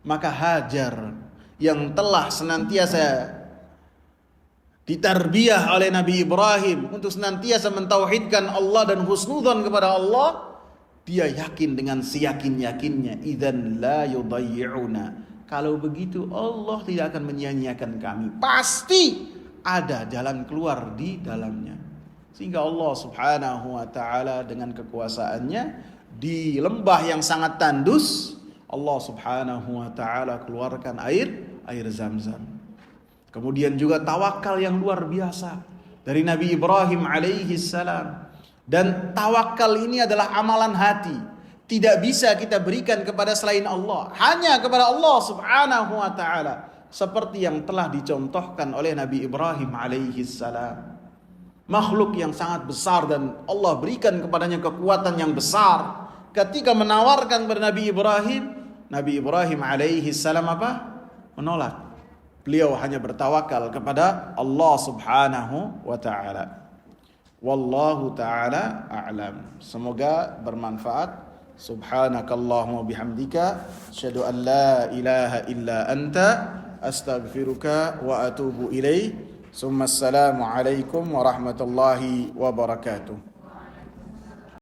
Maka Hajar yang telah senantiasa ditarbiyah oleh Nabi Ibrahim untuk senantiasa mentauhidkan Allah dan husnudzon kepada Allah, dia yakin dengan seyakin-yakinnya, idzan la yudayyi'una. Kalau begitu Allah tidak akan menyia-nyiakan kami. Pasti ada jalan keluar di dalamnya. Sehingga Allah Subhanahu wa taala dengan kekuasaannya di lembah yang sangat tandus, Allah Subhanahu wa taala keluarkan air Zam-Zam. Kemudian juga tawakal yang luar biasa dari Nabi Ibrahim alaihi salam. Dan tawakal ini adalah amalan hati. Tidak bisa kita berikan kepada selain Allah, hanya kepada Allah Subhanahu wa taala, seperti yang telah dicontohkan oleh Nabi Ibrahim alaihi salam. Makhluk yang sangat besar dan Allah berikan kepadanya kekuatan yang besar. Ketika menawarkan kepada Nabi Ibrahim alaihi salam apa? Menolak. Beliau hanya bertawakal kepada Allah Subhanahu wa taala. Wallahu taala a'lam. Semoga bermanfaat. Subhanakallahumma bihamdika asyhadu an la ilaha illa anta astaghfiruka wa atubu ilaik. Assalamu alaikum warahmatullahi wabarakatuh.